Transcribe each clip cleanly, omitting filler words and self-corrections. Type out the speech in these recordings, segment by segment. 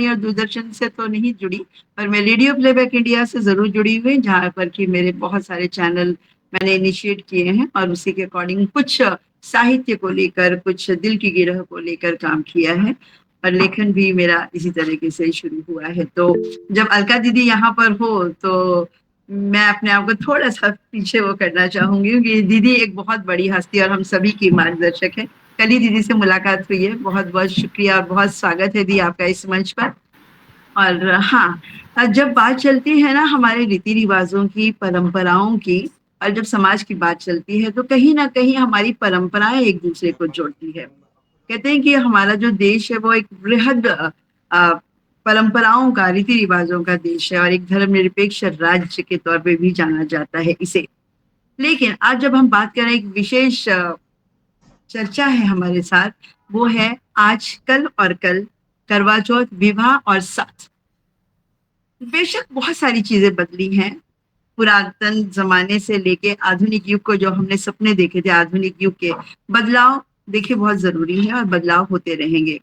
और दूरदर्शन से तो नहीं जुड़ी, पर मैं रेडियो प्लेबैक इंडिया से ज़रूर जुड़ी हुई, जहाँ पर कि मेरे बहुत सारे चैनल मैंने इनिशिएट किए हैं और उसी के अकॉर्डिंग कुछ साहित्य को लेकर, कुछ दिल की गिरह को लेकर काम किया है और लेखन भी मेरा इसी तरीके से शुरू हुआ है। तो जब अलका दीदी यहाँ पर हो, तो मैं अपने आप को थोड़ा-सा पीछे वो करना चाहूँगी क्योंकि दीदी एक बहुत बड़ी हस्ती और हम सभी की मार्गदर्शक हैं। कल ही दीदी से मुलाकात हुई है, बहुत-बहुत शुक्रिया और बहुत स्वागत है दी आपका इस मंच पर। और हाँ, जब बात चलती है ना हमारे रीति-रिवाज़ों की, परंपराओं की और जब समाज की बात चलती है, तो कहीं न कहीं हमारी परंपराएँ एक-दूसरे को जोड़ती है। कहते हैं कि हमारा जो देश है वो एक वृहद अ, परंपराओं का, रीति-रिवाज़ों का देश है और एक धर्मनिरपेक्ष राज्य के तौर पे भी जाना जाता है इसे। लेकिन आज जब हम बात करें एक विशेष चर्चा है हमारे साथ, वो है आज, कल और कल, करवा चौथ, विवाह और साथ। बेशक बहुत सारी चीज़ें बदली हैं, पुरातन ज़माने से लेके आधुनिक युग को जो हमने सपने देखे थे आधुनिक युग के, बदलाव देखिए बहुत ज़रूरी है और बदलाव होते रहेंगे।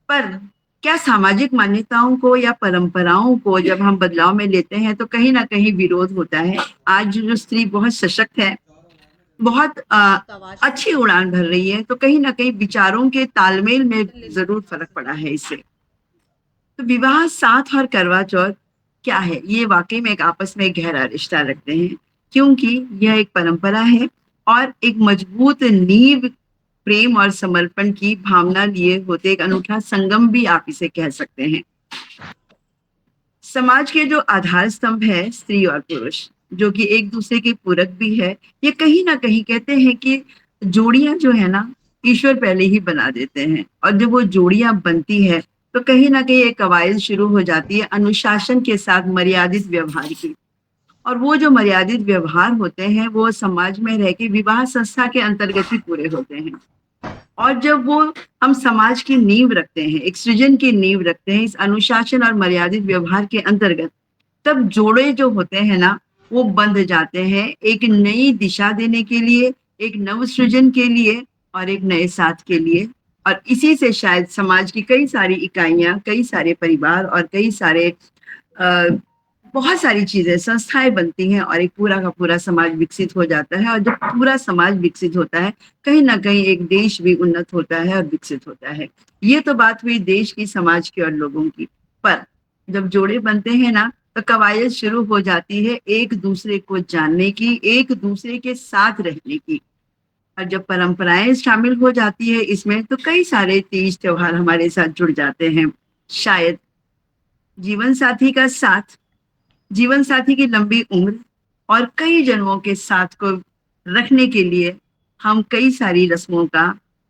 पर क्या सामाजिक मान्यताओं को या परंपराओं को जब हम बदलाव में लेते हैं, तो कहीं न कहीं विरोध होता है। आज जो स्त्री बहुत सशक्त है, बहुत अच्छी उड़ान भर रही है, तो कहीं न कहीं विचारों के तालमेल में ज़रूर फ़र्क पड़ा है इससे। तो विवाह, साथ और करवा चौथ क्या है? ये वाक़ई में एक आपस में एक गहरा रिश्ता रखते हैं, क्योंकि यह एक परंपरा है और एक मजबूत नींव प्रेम और समर्पण की भावना लिए होते एक अनूठा संगम भी आप इसे कह सकते हैं। समाज के जो आधार स्तंभ है स्त्री और पुरुष, जो कि एक दूसरे के पूरक भी है, ये कहीं न कहीं कहते हैं कि जोड़ियाँ जो है ना, ईश्वर पहले ही बना देते हैं और जब वो जोड़ियाँ बनती है, तो कहीं न कहीं एक कवायद शुरू हो जाती है अनुशासन के साथ मर्यादित व्यवहार की। और वो जो मर्यादित व्यवहार होते हैं, वो समाज में रह के विवाह संस्था के अंतर्गत ही पूरे होते हैं। और जब वो हम समाज की नींव रखते हैं, एक सृजन की नींव रखते हैं इस अनुशासन और मर्यादित व्यवहार के अंतर्गत, तब जोड़े जो होते हैं ना, वो बंध जाते हैं एक नई दिशा देने के लिए, एक नव सृजन के लिए और एक नए साथ के लिए। और इसी से शायद समाज की कई सारी इकाइयाँ, कई सारे परिवार और कई सारे अ, बहुत सारी चीज़ें, संस्थाएँ बनती हैं और एक पूरा का पूरा समाज विकसित हो जाता है और जब पूरा समाज विकसित होता है, कहीं न कहीं एक देश भी उन्नत होता है और विकसित होता है। ये तो बात हुई देश की, समाज की और लोगों की। पर जब जोड़े बनते हैं ना, तो कवायद शुरू हो जाती है एक-दूसरे को जानने की, एक-दूसरे के साथ रहने की। और जब परंपराएँ शामिल हो जाती है इसमें, तो कई सारे तीज त्योहार हमारे साथ जुड़ जाते हैं। शायद जीवन साथी का साथ, जीवन साथी की लंबी उम्र और कई जन्मों के साथ को रखने के लिए हम कई सारी रस्मों का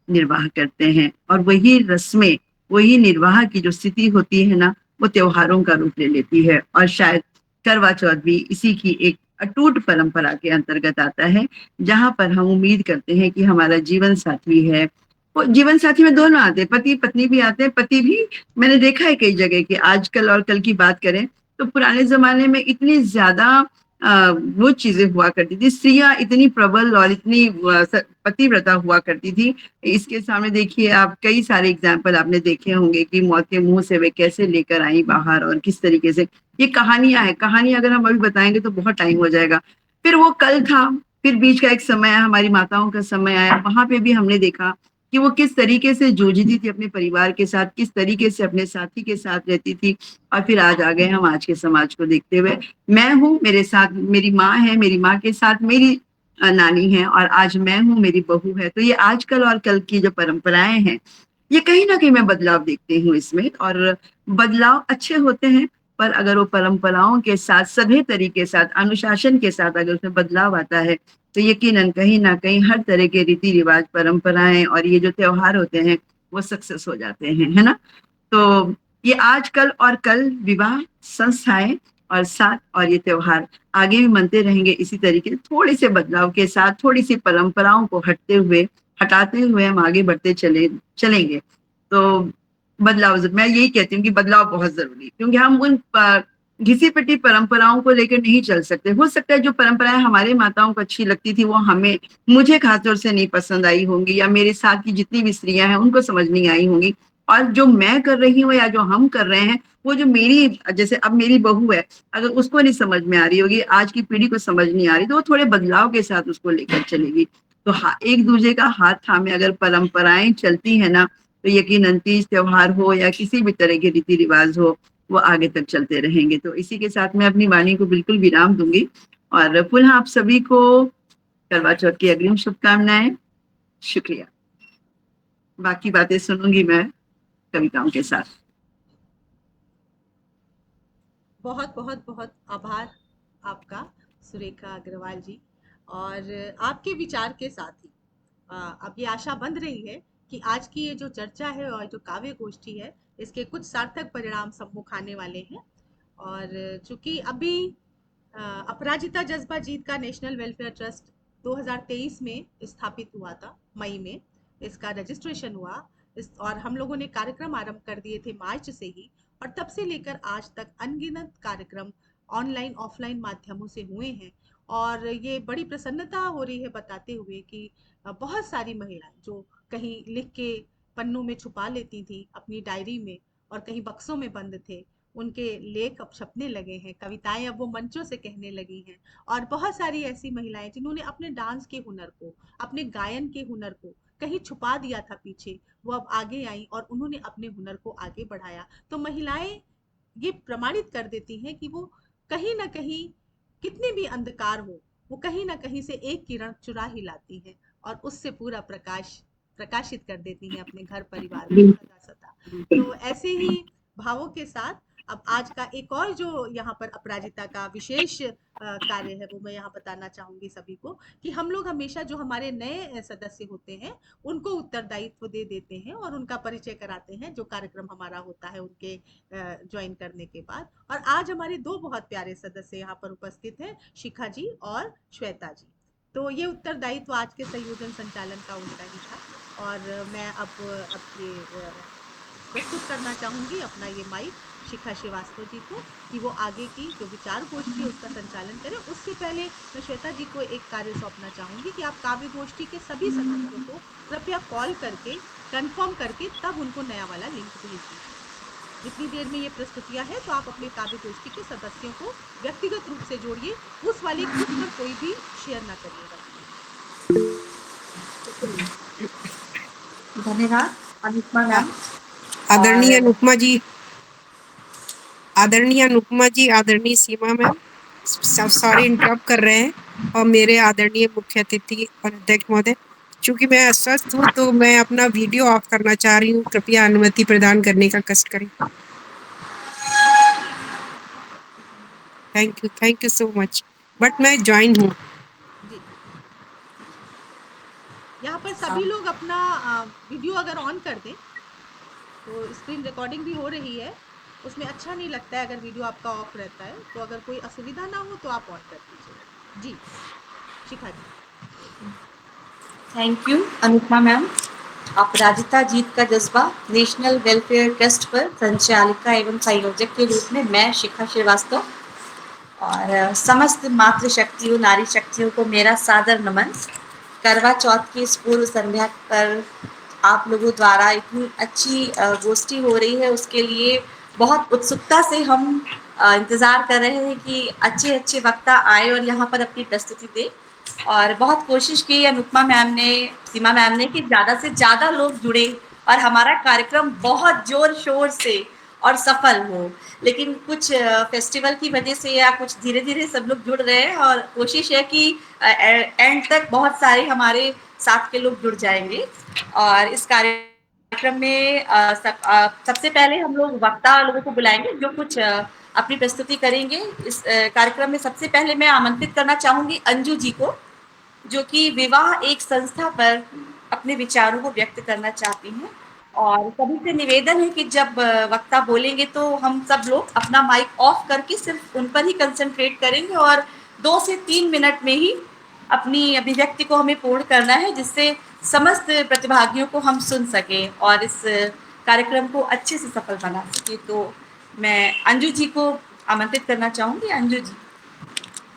निर्वाह करते हैं और वही रस्में, वही निर्वाह की जो स्थिति होती है ना, वो त्योहारों का रूप ले लेती है और शायद करवा चौथ भी इसी की एक अटूट परंपरा के अंतर्गत आता है, जहाँ पर हम उम्मीद करते हैं कि हमारा जीवन साथी है। वो जीवन साथी में दोनों आते हैं, पति-पत्नी भी आते हैं, पति भी मैंने देखा है कई जगह कि आजकल और कल की बात करें तो पुराने ज़माने में इतनी ज़्यादा वो चीज़ें हुआ करती थी, स्त्रियाँ इतनी प्रबल और इतनी पतिव्रता हुआ करती थी। इसके सामने देखिए आप कई सारे एग्ज़ाम्पल आपने देखे होंगे कि मौत के मुँह से वे कैसे लेकर आई बाहर और किस तरीके से ये कहानियाँ हैं, कहानी अगर हम अभी बताएँगे तो बहुत टाइम हो जाएगा। फिर वो कल था, फिर बीच का एक समय आया, हमारी माताओं का समय आया, वहाँ पे भी हमने देखा कि वो किस तरीके से जूझती थी अपने परिवार के साथ, किस तरीके से अपने साथी के साथ रहती थी और फिर आज आ गए हम आज के समाज को देखते हुए। मैं हूँ, मेरे साथ मेरी माँ है, मेरी माँ के साथ मेरी नानी है और आज मैं हूँ, मेरी बहू है। तो ये आजकल और कल की जो परंपराएँ हैं, ये कहीं न कहीं मैं बदलाव देखती हूँ इसमें और बदलाव अच्छे होते हैं, पर अगर वो परंपराओं के साथ सभ्य तरीके के साथ, अनुशासन के साथ अगर उसमें बदलाव आता है, तो यकीनन कहीं न कहीं हर तरह के रीति-रिवाज, परंपराएँ और ये जो त्योहार होते हैं, वो सक्सेस हो जाते हैं, है ना? तो ये आज, कल और कल विवाह, संस्थाएँ और साथ और ये त्योहार आगे भी मनते रहेंगे इसी तरीके से, थोड़े-से बदलाव के साथ, थोड़ी-सी परंपराओं को हटाते हुए हम आगे बढ़ते चलेंगे। तो बदलाव मैं यही कहती हूँ कि बदलाव बहुत ज़रूरी है, क्योंकि हम उन घिसी-पिटी परंपराओं को लेकर नहीं चल सकते। हो सकता है जो परंपराएँ हमारे माताओं को अच्छी लगती थी, वो मुझे ख़ास तौर से नहीं पसंद आई होंगी या मेरे साथ की जितनी भी स्त्रियाँ हैं, उनको समझ नहीं आई होंगी। और जो मैं कर रही हूँ या जो हम कर रहे हैं, वो जो मेरी, जैसे अब मेरी बहू है, अगर उसको नहीं समझ में आ रही होगी, आज की पीढ़ी को समझ नहीं आ रही, तो वो थोड़े बदलाव के साथ उसको लेकर चलेगी। तो एक दूसरे का हाथ थामे अगर परंपराएं चलती है ना, तो यकीनन तीज त्योहार हो या किसी भी तरह के रीति रिवाज हो, वो आगे तक चलते रहेंगे। तो इसी के साथ मैं अपनी वाणी को बिल्कुल विराम दूंगी और पुनः आप सभी को करवा चौथ की अग्रिम शुभकामनाएं। शुक्रिया। बाकी बातें सुनूंगी मैं कविताओं के साथ। बहुत बहुत बहुत आभार आपका, सुरेखा अग्रवाल जी। और आपके विचार के साथ ही अब ये आशा बंध रही है कि आज की ये जो चर्चा है और जो काव्य गोष्ठी है, इसके कुछ सार्थक परिणाम सम्मुख आने वाले हैं। और चूंकि अभी अपराजिता जज्बा जीत का नेशनल वेलफेयर ट्रस्ट 2023 में स्थापित हुआ था, मई में इसका रजिस्ट्रेशन हुआ। और हम लोगों ने कार्यक्रम आरंभ कर दिए थे मार्च से ही, और तब से लेकर आज तक अनगिनत कार्यक्रम ऑनलाइन ऑफलाइन माध्यमों से हुए हैं। और ये बड़ी प्रसन्नता हो रही है बताते हुए कि बहुत सारी महिलाएं जो कहीं लिख के पन्नों में छुपा लेती थी अपनी डायरी में, और कहीं बक्सों में बंद थे, उनके लेख अब छपने लगे हैं, कविताएं अब वो मंचों से कहने लगी हैं। और बहुत सारी ऐसी महिलाएं जिन्होंने अपने डांस के हुनर को, अपने गायन के हुनर को कहीं छुपा दिया था पीछे, वो अब आगे आई और उन्होंने अपने हुनर को आगे बढ़ाया। तो महिलाएं ये प्रमाणित कर देती हैं कि वो कहीं ना कहीं, कितने भी अंधकार हो, वो कहीं ना कहीं से एक किरण चुरा ही लाती हैं, और उससे पूरा प्रकाश प्रकाशित कर देती हैं अपने घर परिवार को बिल्कुल। सदा सदा। तो ऐसे ही भावों के साथ अब आज का एक और जो यहाँ पर अपराजिता का विशेष कार्य है, वो मैं यहाँ बताना चाहूंगी सभी को, कि हम लोग हमेशा जो हमारे नए सदस्य होते हैं उनको उत्तरदायित्व दे देते हैं और उनका परिचय कराते हैं, जो कार्यक्रम हमारा होता है उनके ज्वाइन करने के बाद। और आज हमारे दो बहुत प्यारे सदस्य यहाँ पर उपस्थित हैं, शिखा जी और श्वेता जी। तो ये उत्तरदायित्व आज के संयोजन संचालन का उनका ही था। और मैं अब ये प्रस्तुत करना चाहूंगी अपना ये माइक शिखा श्रीवास्तव जी को, कि वो आगे की जो विचार गोष्ठी है उसका संचालन करें। उससे पहले मैं श्वेता जी को एक कार्य सौंपना चाहूंगी कि आप काव्य गोष्ठी के सभी सदस्यों को कृपया कॉल करके कंफर्म करके तब उनको नया वाला लिंक भेज दीजिए। जितनी देर में ये प्रस्तुतियां है, तो आप अपने काव्य गोष्ठी के सदस्यों को व्यक्तिगत रूप से जोड़िए, उस वाले ग्रुप पर कोई भी शेयर ना करिएगा प्लीज। धन्यवाद अनुपमा आ- मैम। आदरणीय और अनुपमा जी, आदरणीय अनुपमा जी, आदरणीय सीमा मैम, सॉरी इंटरप्ट कर रहे हैं। और मेरे आदरणीय मुख्य अतिथि और अध्यक्ष महोदय, चूंकि मैं अस्वस्थ हूँ तो मैं अपना वीडियो ऑफ करना चाह रही हूँ, कृपया अनुमति प्रदान करने का कष्ट करें। Thank you so much, but मैं ज्वाइन हूँ। जी, यहाँ पर सभी लोग अपना वीडियो अगर ऑन कर दें, तो स्क्रीन रिकॉर्डिंग भी हो रही है, उसमें अच्छा नहीं लगता है अगर वीडियो आपका ऑफ रहता है। तो अगर कोई असुविधा ना हो तो आप ऑन कर दीजिएगा जी। Shikha ji. Thank you Anupama ma'am. Aparajita जीत का जज्बा नेशनल वेलफेयर ट्रस्ट पर संचालिका एवं संयोजक के रूप में मैं शिखा श्रीवास्तव और समस्त मातृशक्तियों नारी शक्तियों को मेरा सादर नमन। करवा चौथ की इस पूर्व संध्या पर आप लोगों द्वारा इतनी अच्छी गोष्ठी हो रही है, उसके लिए बहुत उत्सुकता से हम इंतज़ार कर रहे हैं कि अच्छे अच्छे वक्ता आए और यहाँ पर अपनी प्रस्तुति दें। और बहुत कोशिश की अनुपमा मैम ने, सीमा मैम ने, कि ज़्यादा से ज़्यादा लोग जुड़े और हमारा कार्यक्रम बहुत जोर शोर से और सफल हो। लेकिन कुछ फेस्टिवल की वजह से या कुछ धीरे धीरे सब लोग जुड़ रहे हैं, और कोशिश है कि एंड तक बहुत सारे हमारे साथ के लोग जुड़ जाएंगे। और इस कार्यक्रम में सबसे पहले हम लोग वक्ता लोगों को बुलाएंगे जो कुछ अपनी प्रस्तुति करेंगे। इस कार्यक्रम में सबसे पहले मैं आमंत्रित करना चाहूँगी अंजू जी को, जो कि विवाह एक संस्था पर अपने विचारों को व्यक्त करना चाहती हैं। और सभी से निवेदन है कि जब वक्ता बोलेंगे तो हम सब लोग अपना माइक ऑफ करके सिर्फ उन पर ही कंसंट्रेट करेंगे, और 2 से 3 मिनट में ही अपनी अभिव्यक्ति को हमें पूर्ण करना है, जिससे समस्त प्रतिभागियों को हम सुन सकें और इस कार्यक्रम को अच्छे से सफल बना सकें। तो मैं अंजू जी को आमंत्रित करना चाहूँगी। अंजू जी।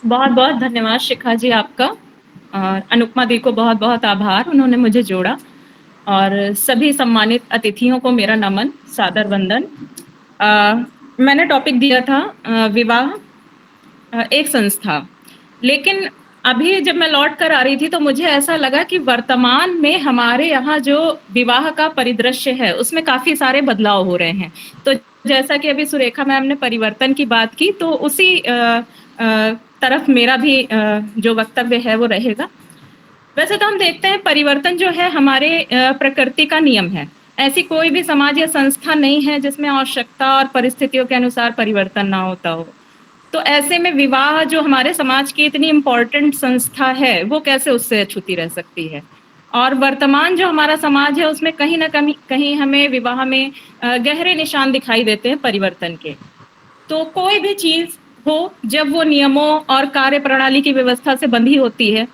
बहुत बहुत धन्यवाद शिखा जी आपका, और अनुपमा दी को बहुत बहुत आभार, उन्होंने मुझे जोड़ा। और सभी सम्मानित अतिथियों को मेरा नमन, सादर वंदन। मैंने टॉपिक दिया था विवाह एक संस्था, लेकिन अभी जब मैं लौट कर आ रही थी तो मुझे ऐसा लगा कि वर्तमान में हमारे यहाँ जो विवाह का परिदृश्य है उसमें काफी सारे बदलाव हो रहे हैं। तो जैसा कि अभी सुरेखा मैम ने परिवर्तन की बात की, तो उसी तरफ मेरा भी जो वक्तव्य है वो रहेगा। वैसे तो हम देखते हैं परिवर्तन जो है हमारे प्रकृति का नियम है। ऐसी कोई भी समाज या संस्था नहीं है जिसमें आवश्यकता और परिस्थितियों के अनुसार परिवर्तन ना होता हो। तो ऐसे में विवाह जो हमारे समाज की इतनी इम्पोर्टेंट संस्था है, वो कैसे उससे अछूती रह सकती है। और वर्तमान जो हमारा समाज है उसमें कहीं ना कहीं हमें विवाह में गहरे निशान दिखाई देते हैं परिवर्तन के। तो कोई भी चीज हो जब वो नियमों और कार्य प्रणाली की व्यवस्था से बंधी होती है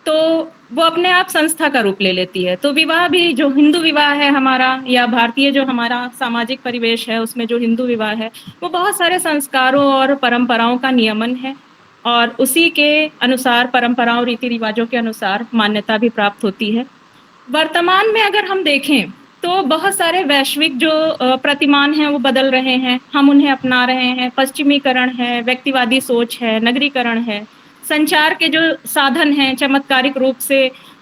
तो वो अपने आप संस्था का रूप ले लेती है। तो विवाह भी, जो हिंदू विवाह है हमारा या भारतीय जो हमारा सामाजिक परिवेश है उसमें जो हिंदू विवाह है, वो बहुत सारे संस्कारों और परंपराओं का नियमन है और उसी के अनुसार परंपराओं रीति रिवाजों के अनुसार मान्यता भी प्राप्त होती है। वर्तमान में अगर हम देखें तो बहुत सारे वैश्विक जो प्रतिमान हैं वो बदल रहे हैं, हम उन्हें अपना रहे हैं। पश्चिमीकरण है, व्यक्तिवादी सोच है, नगरीकरण है, संचार के जो साधन हैं चमत्कारिक रूप से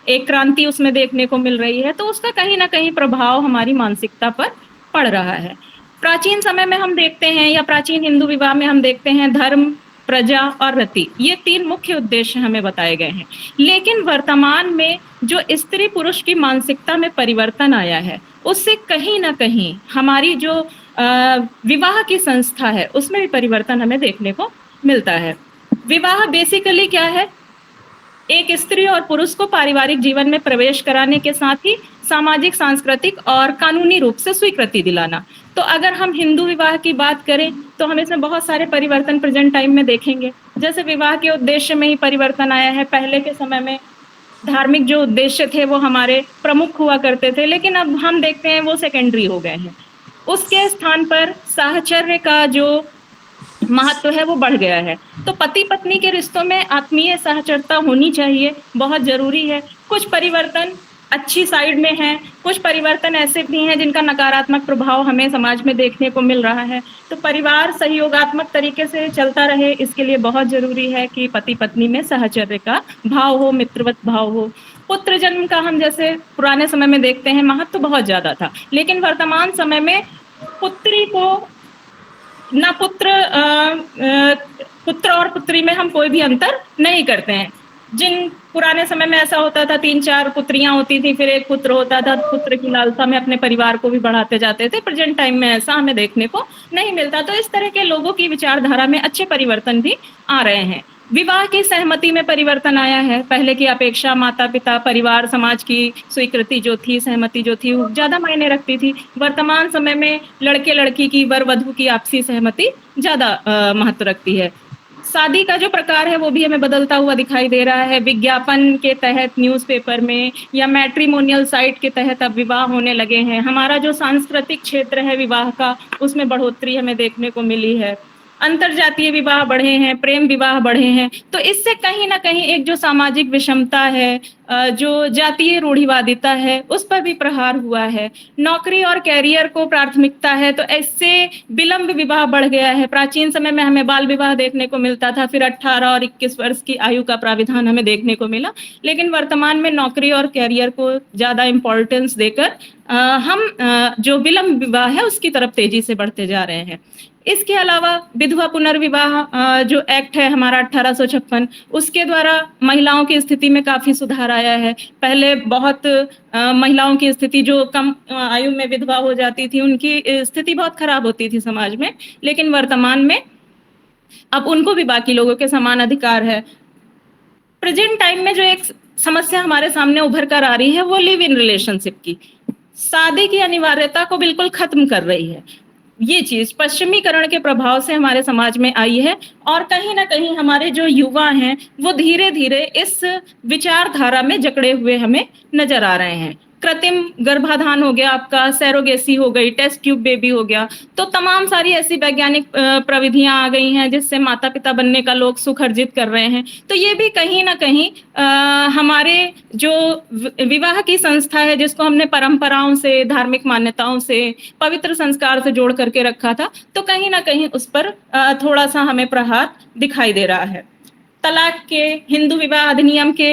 एक क्रांति उसमें देखने को मिल रही है। तो उसका कहीं ना कहीं प्रभाव हमारी मानसिकता पर पड़ रहा है। प्राचीन समय में हम देखते हैं या प्राचीन हिंदू विवाह में हम देखते हैं धर्म, प्रजा और रति, ये 3 मुख्य उद्देश्य हमें बताए गए हैं। लेकिन वर्तमान में जो स्त्री पुरुष की मानसिकता में परिवर्तन आया है उससे कहीं ना कहीं हमारी जो विवाह की संस्था है उसमें भी परिवर्तन हमें देखने को मिलता है। विवाह बेसिकली क्या है? एक स्त्री और पुरुष को पारिवारिक जीवन में प्रवेश कराने के साथ ही सामाजिक, सांस्कृतिक और कानूनी रूप से स्वीकृति दिलाना। तो अगर हम हिंदू विवाह की बात करें तो हम इसमें बहुत सारे परिवर्तन प्रेजेंट टाइम में देखेंगे। जैसे विवाह के उद्देश्य में ही परिवर्तन आया है। पहले के समय में धार्मिक जो उद्देश्य थे वो हमारे प्रमुख हुआ करते थे, लेकिन अब हम देखते हैं वो सेकेंडरी हो गए हैं। उसके स्थान पर साहचर्य का जो महत्व है वो बढ़ गया है। तो पति पत्नी के रिश्तों में आत्मीय सहचरता होनी चाहिए, बहुत जरूरी है। कुछ परिवर्तन अच्छी साइड में है, कुछ परिवर्तन ऐसे भी हैं जिनका नकारात्मक प्रभाव हमें समाज में देखने को मिल रहा है। तो परिवार सहयोगात्मक तरीके से चलता रहे, इसके लिए बहुत जरूरी है कि पति पत्नी में सहचर्य का भाव हो, मित्रवत भाव हो। पुत्र जन्म का हम जैसे पुराने समय में देखते हैं महत्व बहुत ज्यादा था, लेकिन वर्तमान समय में पुत्री को ना पुत्र और पुत्री में हम कोई भी अंतर नहीं करते हैं। जिन पुराने समय में ऐसा होता था 3-4 पुत्रियां होती थी, फिर एक पुत्र होता था, पुत्र की लालसा में अपने परिवार को भी बढ़ाते जाते थे। प्रेजेंट टाइम में ऐसा हमें देखने को नहीं मिलता। तो इस तरह के लोगों की विचारधारा में अच्छे परिवर्तन भी आ रहे हैं। विवाह की सहमति में परिवर्तन आया है। पहले की अपेक्षा माता पिता, परिवार, समाज की स्वीकृति जो थी, सहमति जो थी, वो ज्यादा मायने रखती थी। वर्तमान समय में लड़के लड़की की, वर वधू की आपसी सहमति ज्यादा महत्व रखती है। शादी का जो प्रकार है वो भी हमें बदलता हुआ दिखाई दे रहा है। विज्ञापन के तहत न्यूज़पेपर में या मैट्रिमोनियल साइट के तहत अब विवाह होने लगे हैं। हमारा जो सांस्कृतिक क्षेत्र है विवाह का, उसमें बढ़ोतरी हमें देखने को मिली है। अंतरजातीय विवाह बढ़े हैं, प्रेम विवाह बढ़े हैं। तो इससे कहीं ना कहीं एक जो सामाजिक विषमता है, जो जातीय रूढ़िवादिता है, उस पर भी प्रहार हुआ है। नौकरी और कैरियर को प्राथमिकता है, तो इससे विलंब विवाह बढ़ गया है। प्राचीन समय में हमें बाल विवाह देखने को मिलता था, फिर 18 और 21 वर्ष की आयु का प्राविधान हमें देखने को मिला। लेकिन वर्तमान में नौकरी और कैरियर को ज्यादा इम्पोर्टेंस देकर हम जो विलंब विवाह है उसकी तरफ तेजी से बढ़ते जा रहे हैं। इसके अलावा विधवा पुनर्विवाह जो एक्ट है हमारा 1856, उसके द्वारा महिलाओं की स्थिति में काफी सुधार आया है। पहले बहुत महिलाओं की स्थिति, जो कम आयु में विधवा हो जाती थी, उनकी स्थिति बहुत खराब होती थी समाज में, लेकिन वर्तमान में अब उनको भी बाकी लोगों के समान अधिकार है। प्रेजेंट टाइम में जो एक समस्या हमारे सामने उभर कर आ रही है वो लिव इन रिलेशनशिप की, शादी की अनिवार्यता को बिल्कुल खत्म कर रही है। ये चीज पश्चिमीकरण के प्रभाव से हमारे समाज में आई है और कहीं ना कहीं हमारे जो युवा हैं वो धीरे धीरे इस विचारधारा में जकड़े हुए हमें नजर आ रहे हैं। कृत्रिम गर्भाधान हो गया आपका, सैरोगेसी हो गई, टेस्ट ट्यूब बेबी हो गया, तो तमाम सारी ऐसी वैज्ञानिक प्रविधियां आ गई हैं जिससे माता पिता बनने का लोग सुख अर्जित कर रहे हैं। तो ये भी कहीं ना कहीं हमारे जो विवाह की संस्था है, जिसको हमने परंपराओं से, धार्मिक मान्यताओं से, पवित्र संस्कार से जोड़ करके रखा था, तो कहीं ना कहीं उस पर थोड़ा सा हमें प्रहार दिखाई दे रहा है। तलाक के, हिंदू विवाह अधिनियम के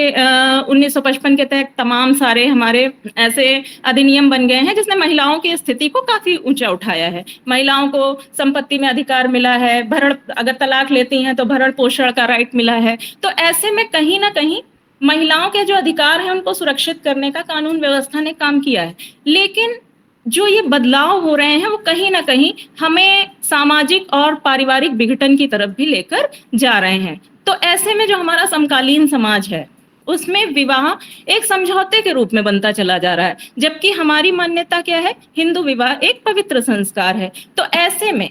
1955 के तहत तमाम सारे हमारे ऐसे अधिनियम बन गए हैं जिसने महिलाओं की स्थिति को काफी ऊंचा उठाया है। महिलाओं को संपत्ति में अधिकार मिला है, भरण, अगर तलाक लेती हैं तो भरण पोषण का राइट मिला है। तो ऐसे में कहीं ना कहीं महिलाओं के जो अधिकार हैं उनको सुरक्षित करने का कानून व्यवस्था ने काम किया है। लेकिन जो ये बदलाव हो रहे हैं वो कहीं ना कहीं हमें सामाजिक और पारिवारिक विघटन की तरफ भी लेकर जा रहे हैं। तो ऐसे में जो हमारा समकालीन समाज है उसमें विवाह एक समझौते के रूप में बनता चला जा रहा है, जबकि हमारी मान्यता क्या है, हिंदू विवाह एक पवित्र संस्कार है। तो ऐसे में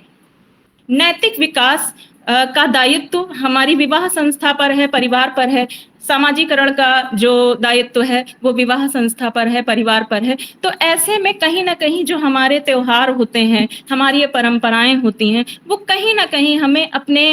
नैतिक विकास का दायित्व हमारी विवाह संस्था पर है, परिवार पर है। सामाजिकरण का जो दायित्व है वो विवाह संस्था पर है, परिवार पर है। तो ऐसे में कहीं ना कहीं जो हमारे त्योहार होते हैं, हमारी ये परंपराएं होती हैं, वो कहीं ना कहीं हमें अपने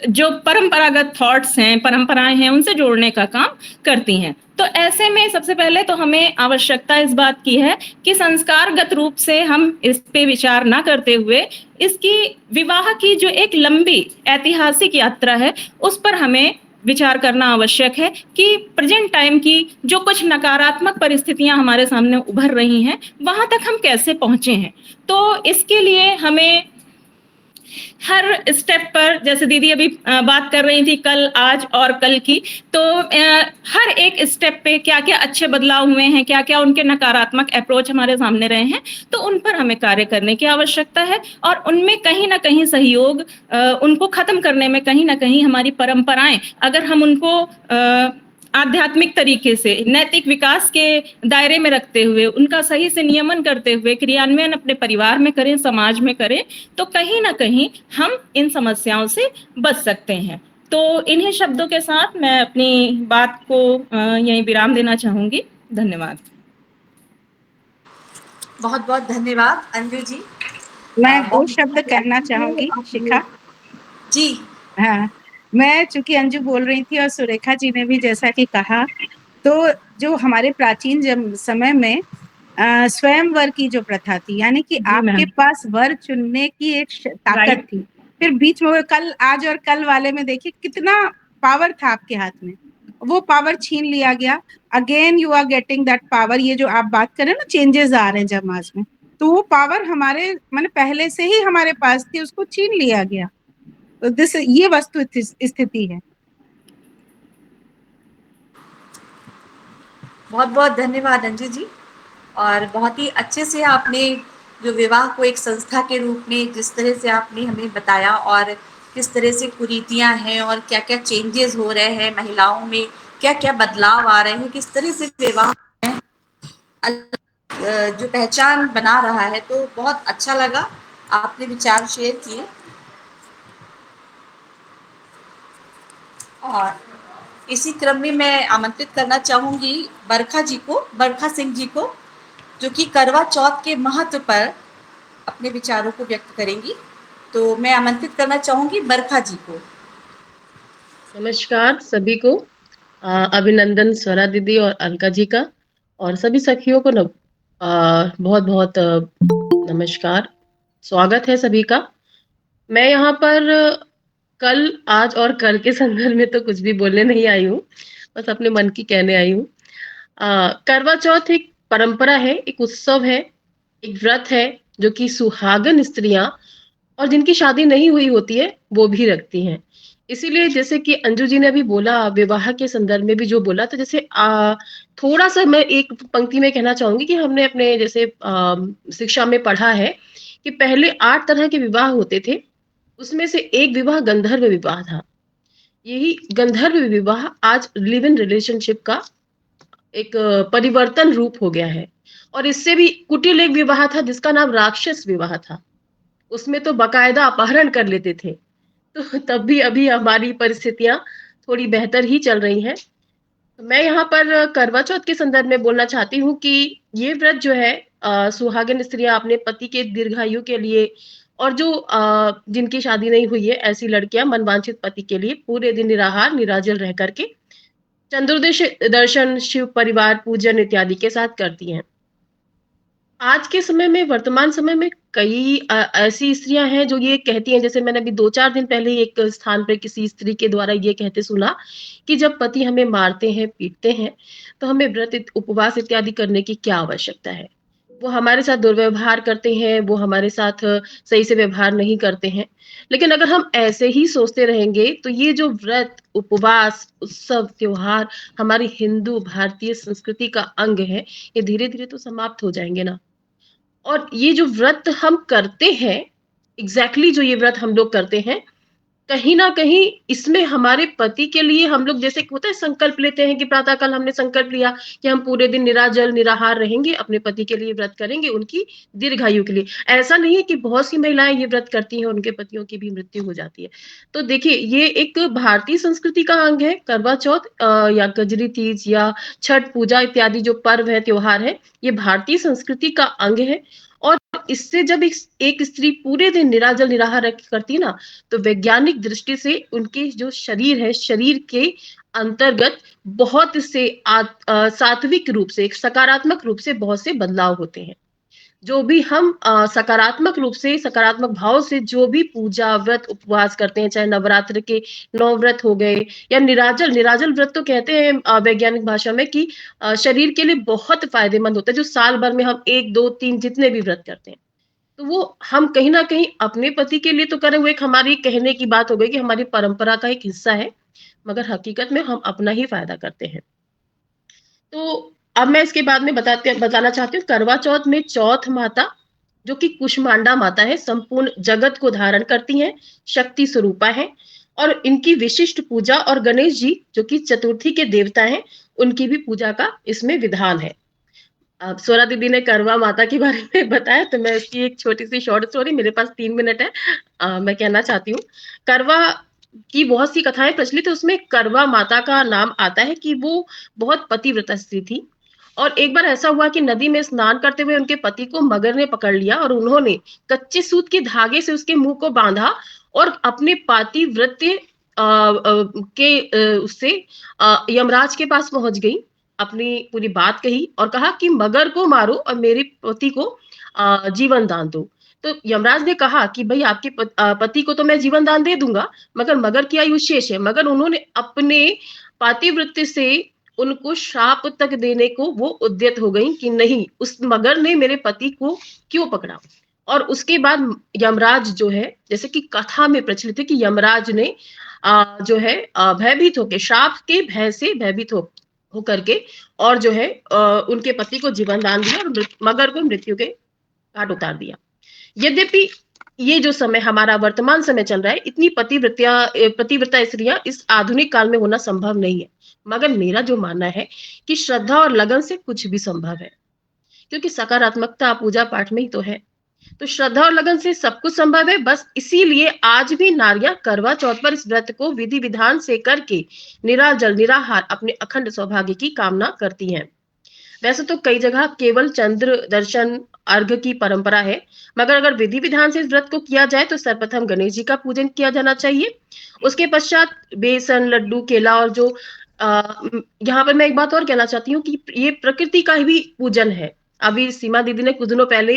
जो परंपरागत थॉट्स हैं, परंपराएं हैं, उनसे जोड़ने का काम करती हैं। तो ऐसे में सबसे पहले तो हमें आवश्यकता इस बात की है कि संस्कारगत रूप से हम इस पे विचार ना करते हुए इसकी विवाह की जो एक लंबी ऐतिहासिक यात्रा है उस पर हमें विचार करना आवश्यक है कि प्रेजेंट टाइम की जो कुछ नकारात्मक परिस्थितियां हमारे सामने उभर रही हैं वहां तक हम कैसे पहुंचे हैं। तो इसके लिए हमें हर स्टेप पर, जैसे दीदी अभी बात कर रही थी कल, आज और कल की, तो हर एक स्टेप पे क्या क्या अच्छे बदलाव हुए हैं, क्या क्या उनके नकारात्मक अप्रोच हमारे सामने रहे हैं, तो उन पर हमें कार्य करने की आवश्यकता है। और उनमें कहीं ना कहीं सहयोग, उनको खत्म करने में कहीं ना कहीं हमारी परंपराएं, अगर हम उनको आध्यात्मिक तरीके से नैतिक विकास के दायरे में रखते हुए, उनका सही से नियमन करते हुए क्रियान्वयन अपने परिवार में करें, समाज में करें, तो कहीं ना कहीं हम इन समस्याओं से बच सकते हैं। तो इन्हीं शब्दों के साथ मैं अपनी बात को यहीं विराम देना चाहूंगी। धन्यवाद। बहुत बहुत धन्यवाद अंजू जी। मैं दो शब्द कहना चाहूंगी शिखा जी। हाँ, मैं चूंकि अंजू बोल रही थी और सुरेखा जी ने भी जैसा कि कहा, तो जो हमारे प्राचीन समय में स्वयंवर की जो प्रथा थी, यानी कि आपके पास वर चुनने की एक ताकत थी। फिर बीच में कल, आज और कल वाले में देखिए कितना पावर था आपके हाथ में, वो पावर छीन लिया गया। Again you are getting that power. ये जो आप बात करें ना, चेंजेस आ रहे हैं समाज में, तो वो पावर हमारे मैंने पहले से ही हमारे पास थी, उसको छीन लिया गया। तो ये वस्तु स्थिति है। बहुत बहुत धन्यवाद अंजू जी। और बहुत ही अच्छे से आपने जो विवाह को एक संस्था के रूप में जिस तरह से आपने हमें बताया, और किस तरह से कुरीतियां हैं और क्या क्या चेंजेस हो रहे हैं, महिलाओं में क्या क्या बदलाव आ रहे हैं, किस तरह से विवाह जो पहचान बना रहा है, तो बहुत अच्छा लगा। आपने विचार शेयर किए। और इसी क्रम में मैं आमंत्रित करना चाहूंगी बरखा सिंह जी को, जो कि करवा चौथ के महत्व पर अपने विचारों को व्यक्त करेंगी। तो मैं आमंत्रित करना चाहूंगी बरखा जी को। नमस्कार सभी को। अभिनंदन स्वरा दीदी और अलका जी का, और सभी सखियों को बहुत बहुत नमस्कार, स्वागत है सभी का। मैं यहाँ पर कल, आज और कल के संदर्भ में तो कुछ भी बोलने नहीं आई हूँ, बस अपने मन की कहने आई हूँ। करवा चौथ एक परंपरा है, एक उत्सव है, एक व्रत है जो कि सुहागन स्त्रियां और जिनकी शादी नहीं हुई होती है वो भी रखती हैं। इसीलिए जैसे कि अंजू जी ने अभी बोला, विवाह के संदर्भ में भी जो बोला, तो जैसे थोड़ा सा मैं एक पंक्ति में कहना चाहूंगी कि हमने अपने जैसे शिक्षा में पढ़ा है कि पहले 8 तरह के विवाह होते थे, उसमें से एक विवाह गंधर्व विवाह था। यही गंधर्व विवाह आज लिव इन रिलेशनशिप का एक परिवर्तन रूप हो गया है। और इससे भी कुटिल एक विवाह था जिसका नाम राक्षस विवाह था, उसमें तो बकायदा अपहरण कर लेते थे। तो तब भी अभी हमारी परिस्थितियां थोड़ी बेहतर ही चल रही हैं। मैं यहाँ पर करवा चौथ के संदर्भ में बोलना चाहती हूँ कि ये व्रत जो है सुहागिन स्त्रियां अपने पति के दीर्घायु के लिए और जो जिनकी शादी नहीं हुई है ऐसी लड़कियां मनवांछित पति के लिए पूरे दिन निराहार निराजल रह करके चंद्रोदय दर्शन शिव परिवार पूजन इत्यादि के साथ करती हैं। आज के समय में वर्तमान समय में कई ऐसी स्त्रियां हैं जो ये कहती हैं, जैसे मैंने अभी 2-4 दिन पहले ही एक स्थान पे किसी स्त्री के द्वारा ये कहते सुना कि जब पति हमें मारते हैं, पीटते हैं, तो हमें उपवास इत्यादि करने की क्या आवश्यकता है? वो हमारे साथ दुर्व्यवहार करते हैं, वो हमारे साथ सही से व्यवहार नहीं करते हैं। लेकिन अगर हम ऐसे ही सोचते रहेंगे, तो ये जो व्रत, उपवास, उत्सव, त्योहार हमारी हिंदू भारतीय संस्कृति का अंग है, ये धीरे-धीरे तो समाप्त हो जाएँगे ना। और ये जो व्रत हम करते हैं, एग्ज़ैक्टली जो ये व्रत हम लोग करते हैं, कहीं न कहीं इसमें हमारे पति के लिए हम लोग जैसे होता है संकल्प लेते हैं कि प्रातः काल हमने संकल्प लिया कि हम पूरे दिन निराजल, निराहार रहेंगे, अपने पति के लिए व्रत करेंगे, उनकी दीर्घायु के लिए। ऐसा नहीं है कि बहुत सी महिलाएँ ये व्रत करती हैं, उनके पतियों की भी मृत्यु हो जाती है। तो देखिए, ये एक भारतीय संस्कृति का अंग है, करवा चौथ या गजरी तीज या छठ पूजा इत्यादि जो पर्व है, त्योहार है, ये भारतीय संस्कृति का अंग है। और इससे जब एक स्त्री पूरे दिन निराजल, निराहार रह के करती है ना, तो वैज्ञानिक दृष्टि से उनके जो शरीर है, शरीर के अंतर्गत बहुत से सात्विक रूप से, एक सकारात्मक रूप से बहुत से बदलाव होते हैं। जो भी हम सकारात्मक रूप से, सकारात्मक भाव से जो भी पूजा, व्रत, उपवास करते हैं, चाहे नवरात्र के 9 व्रत हो गए या निराजल निराजल व्रत तो कहते हैं वैज्ञानिक भाषा में कि शरीर के लिए बहुत फ़ायदेमंद होता है, जो साल भर में हम 1, 2, 3 जितने भी व्रत करते हैं। तो वो हम कहीं न कहीं अपने पति के लिए तो कर रहे हैं, वो एक हमारी कहने की बात हो गई कि हमारी परंपरा का एक हिस्सा है, मगर हकीकत में हम अपना ही फ़ायदा करते हैं। तो अब मैं इसके बाद में बताना चाहती हूँ करवा चौथ में चौथ माता, जो कि कुष्मांडा माता है, संपूर्ण जगत को धारण करती हैं, शक्ति स्वरूपा हैं और इनकी विशिष्ट पूजा और गणेश जी, जो कि चतुर्थी के देवता हैं, उनकी भी पूजा का इसमें विधान है। अब स्वरा दीदी ने करवा माता के बारे में बताया तो मैं इसकी एक छोटी-सी शॉर्ट स्टोरी मेरे पास 3 मिनट है मैं कहना चाहती हूँ। करवा की बहुत सी कथाएँ प्रचलित है, उसमें करवा माता का नाम आता है कि वो बहुत पतिव्रता स्त्री थी और एक बार ऐसा हुआ कि नदी में स्नान करते हुए उनके पति को मगर ने पकड़ लिया और उन्होंने कच्चे सूत के धागे से उसके मुँह को बाँधा और अपने पातिव्रत्य के उससे यमराज के पास पहुँच गई, अपनी पूरी बात कही और कहा कि मगर को मारो और मेरे पति को जीवन दान दो। तो यमराज ने कहा कि भई आपके पति को तो मैं जीवन दान दे दूँगा, मगर मगर की आयु शेष है। मगर उन्होंने अपने पातिव्रत्य से उनको श्राप तक देने को वो उद्यत हो गई कि नहीं, उस मगर ने मेरे पति को क्यों पकड़ा? और उसके बाद यमराज जो है, जैसे कि कथा में प्रचलित है कि यमराज ने जो है भयभीत होके, श्राप के भय से भयभीत होकर के और जो है उनके पति को जीवन दान दिया और मगर को मृत्यु के घाट उतार दिया। यद्यपि ये जो समय हमारा वर्तमान समय चल रहा है, इतनी पतिव्रता स्त्रियां इस आधुनिक काल में होना संभव नहीं है। मगर मेरा जो मानना है कि श्रद्धा और लगन से कुछ भी संभव है, क्योंकि सकारात्मकता पूजा पाठ में ही तो है। तो श्रद्धा और लगन से सब कुछ संभव है, बस इसीलिए आज भी नारियां करवा चौथ पर इस व्रत को विधि विधान से करके निराजल निराहार अपने अखंड सौभाग्य की कामना करती हैं। वैसे तो कई जगह केवल चंद्र दर्शन अर्घ की परंपरा है, मगर अगर विधि विधान से इस व्रत को किया जाए तो सर्वप्रथम गणेश जी का पूजन किया जाना चाहिए। उसके पश्चात बेसन, लड्डू, केला और जो यहाँ पर मैं एक बात और कहना चाहती हूँ कि ये प्रकृति का भी पूजन है। अभी सीमा दीदी ने कुछ दिनों पहले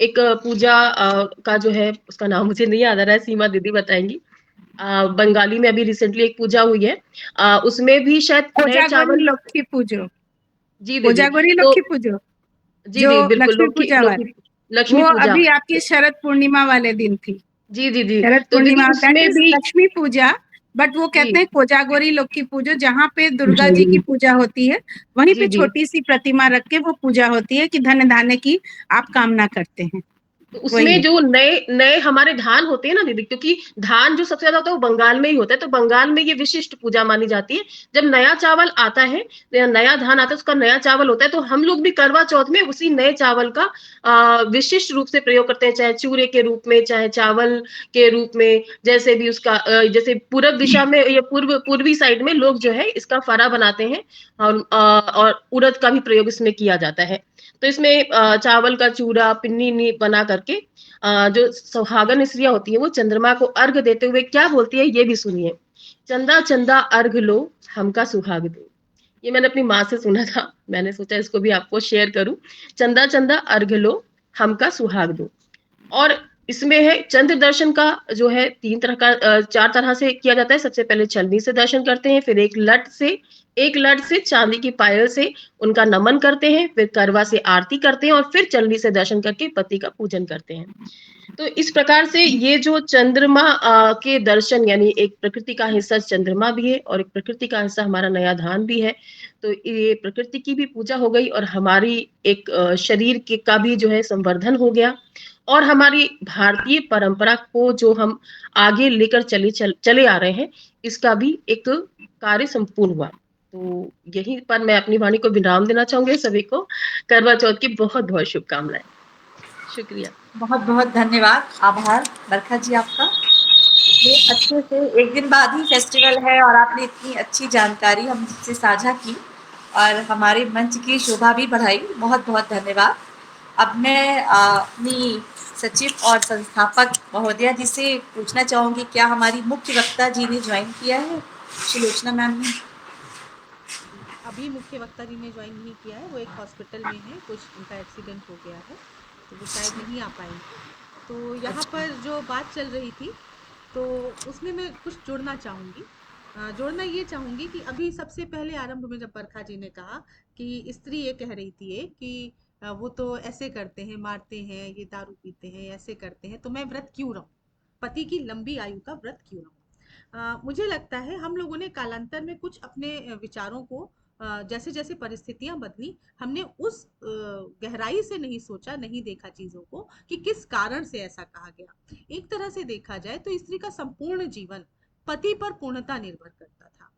एक पूजा का जो है उसका नाम मुझे नहीं याद आ रहा है, सीमा दीदी बताएंगी। बंगाली में अभी रिसेंटली एक पूजा हुई है, उसमें भी शायद नए चावल लक्ष्मी पूजो, जी दीदी कोजागरी तो लक्ष्मी पूजो, जी जो जी बिल्कुल लक्ष्मी पूजा वाले, लक्ष्मी वो पूजा अभी आपकी शरद पूर्णिमा वाले दिन थी। जी जी जी शरद तो दीदी पूर्णिमा दैट उसमें इज भी लक्ष्मी पूजा, बट वो जी कहते हैं कोजागरी लक्ष्मी पूजो, जहाँ पे दुर्गा जी की जी पूजा होती है, वहीं जी पे जी छोटी सी प्रतिमा रख के वो पूजा होती है कि धन धान्य की आप कामना करते हैं। तो उसमें वही जो नए नए हमारे धान होते हैं ना दीदी, क्योंकि धान जो सबसे ज्यादा होता है वो बंगाल में ही होता है, तो बंगाल में ये विशिष्ट पूजा मानी जाती है। जब नया चावल आता है, नया धान आता है, उसका नया चावल होता है, तो हम लोग भी करवा चौथ में उसी नए चावल का विशिष्ट रूप से प्रयोग करते हैं, चाहे चूरे के रूप में, चाहे चावल के रूप में, जैसे भी उसका जैसे पूरब दिशा में या पूर्वी साइड में लोग जो है इसका फरा बनाते हैं, और उड़द का भी प्रयोग इसमें किया जाता है। तो इसमें चावल का चूरा पिन्नी बना करके जो सुहागन स्त्रियां होती हैं वो चंद्रमा को अर्घ देते हुए क्या बोलती है, ये भी सुनिए। चंदा चंदा अर्घ लो, हमका सुहाग दो। ये मैंने अपनी माँ से सुना था, मैंने सोचा इसको भी आपको शेयर करूं। चंदा चंदा अर्घ लो, हमका सुहाग दो। और इसमें है चंद्र दर्शन का जो है 4 तरह से किया जाता है। सबसे पहले छलनी से दर्शन करते हैं, फिर एक लट से चांदी की पायल से उनका नमन करते हैं, फिर करवा से आरती करते हैं, और फिर चलनी से दर्शन करके पति का पूजन करते हैं। तो इस प्रकार से ये जो चंद्रमा के दर्शन, यानी एक प्रकृति का हिस्सा चंद्रमा भी है और एक प्रकृति का हिस्सा हमारा नया धान भी है। तो ये प्रकृति की भी पूजा हो गई और हमारी एक शरीर के का भी जो है संवर्धन हो गया, और हमारी भारतीय परंपरा को जो हम आगे लेकर चले आ रहे हैं, इसका भी एक कार्य संपूर्ण हुआ। तो यहीं पर मैं अपनी वाणी को विराम देना चाहूंगी। सभी को करवा चौथ की बहुत बहुत शुभकामनाएं। शुक्रिया। बहुत बहुत धन्यवाद, आभार बरखा जी आपका। ये अच्छे से एक दिन बाद ही फेस्टिवल है और आपने इतनी अच्छी जानकारी हमसे साझा की और हमारे मंच की शोभा भी बढ़ाई। बहुत बहुत धन्यवाद। अब मैं अपनी सचिव और संस्थापक महोदया जी से पूछना चाहूँगी, क्या हमारी मुख्य वक्ता जी ने ज्वाइन किया है? सुलोचना मैम ने अभी मुख्य वक्ता जी ने ज्वाइन नहीं किया है, वो एक हॉस्पिटल में है, कुछ उनका एक्सीडेंट हो गया है तो वो शायद नहीं आ पाएंगे। तो यहाँ पर जो बात चल रही थी तो उसमें मैं कुछ जोड़ना चाहूँगी। जोड़ना ये चाहूँगी कि अभी सबसे पहले आरंभ में जब बरखा जी ने कहा कि स्त्री ये कह रही थी कि वो तो ऐसे करते हैं, मारते हैं, ये दारू पीते हैं, ऐसे करते हैं, तो मैं व्रत क्यों रहूं, पति की लंबी आयु का व्रत क्यों रहूं। मुझे लगता है हम लोगों ने कालांतर में कुछ अपने विचारों को जैसे जैसे परिस्थितियां बदली, हमने उस गहराई से नहीं सोचा, नहीं देखा चीजों को कि किस कारण से ऐसा कहा गया। एक तरह से देखा जाए तो स्त्री का संपूर्ण जीवन पति पर पूर्णता निर्भर करता था।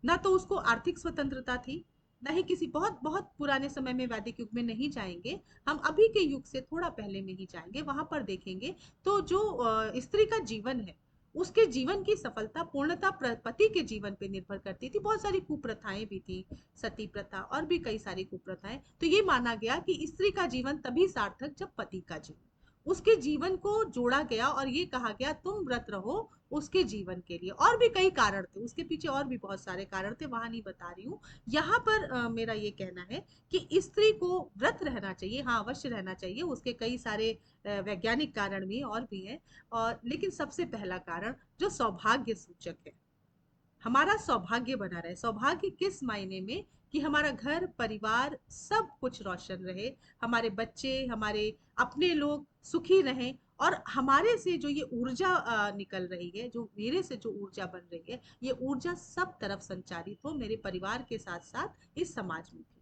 ना तो उसको आर्थिक स्वतंत्रता थी, ना ही किसी बहुत बहुत पुराने समय में, वैदिक युग में नहीं जाएंगे, हम अभी के युग से थोड़ा पहले में ही जाएंगे, वहां पर देखेंगे तो जो स्त्री का जीवन है उसके जीवन की सफलता पूर्णता पति के जीवन पे निर्भर करती थी। बहुत सारी कुप्रथाएं भी थी, सती प्रथा और भी कई सारी कुप्रथाएं। तो ये माना गया कि स्त्री का जीवन तभी सार्थक जब पति का जीवन, उसके जीवन को जोड़ा गया और ये कहा गया तुम व्रत रहो उसके जीवन के लिए। और भी कई कारण थे उसके पीछे, और भी बहुत सारे कारण थे, वहां नहीं बता रही हूँ। यहाँ पर मेरा ये कहना है कि स्त्री को व्रत रहना चाहिए, हाँ अवश्य रहना चाहिए, उसके कई सारे वैज्ञानिक कारण भी और भी हैं। और लेकिन सबसे पहला कारण जो सौभाग्य सूचक है, हमारा सौभाग्य बना रहे। सौभाग्य किस मायने में कि हमारा घर परिवार सब कुछ रोशन रहे, हमारे बच्चे, हमारे अपने लोग सुखी रहें, और हमारे से जो ये ऊर्जा निकल रही है, जो मेरे से जो ऊर्जा बन रही है, ये ऊर्जा सब तरफ संचारित हो, मेरे परिवार के साथ साथ इस समाज में भी।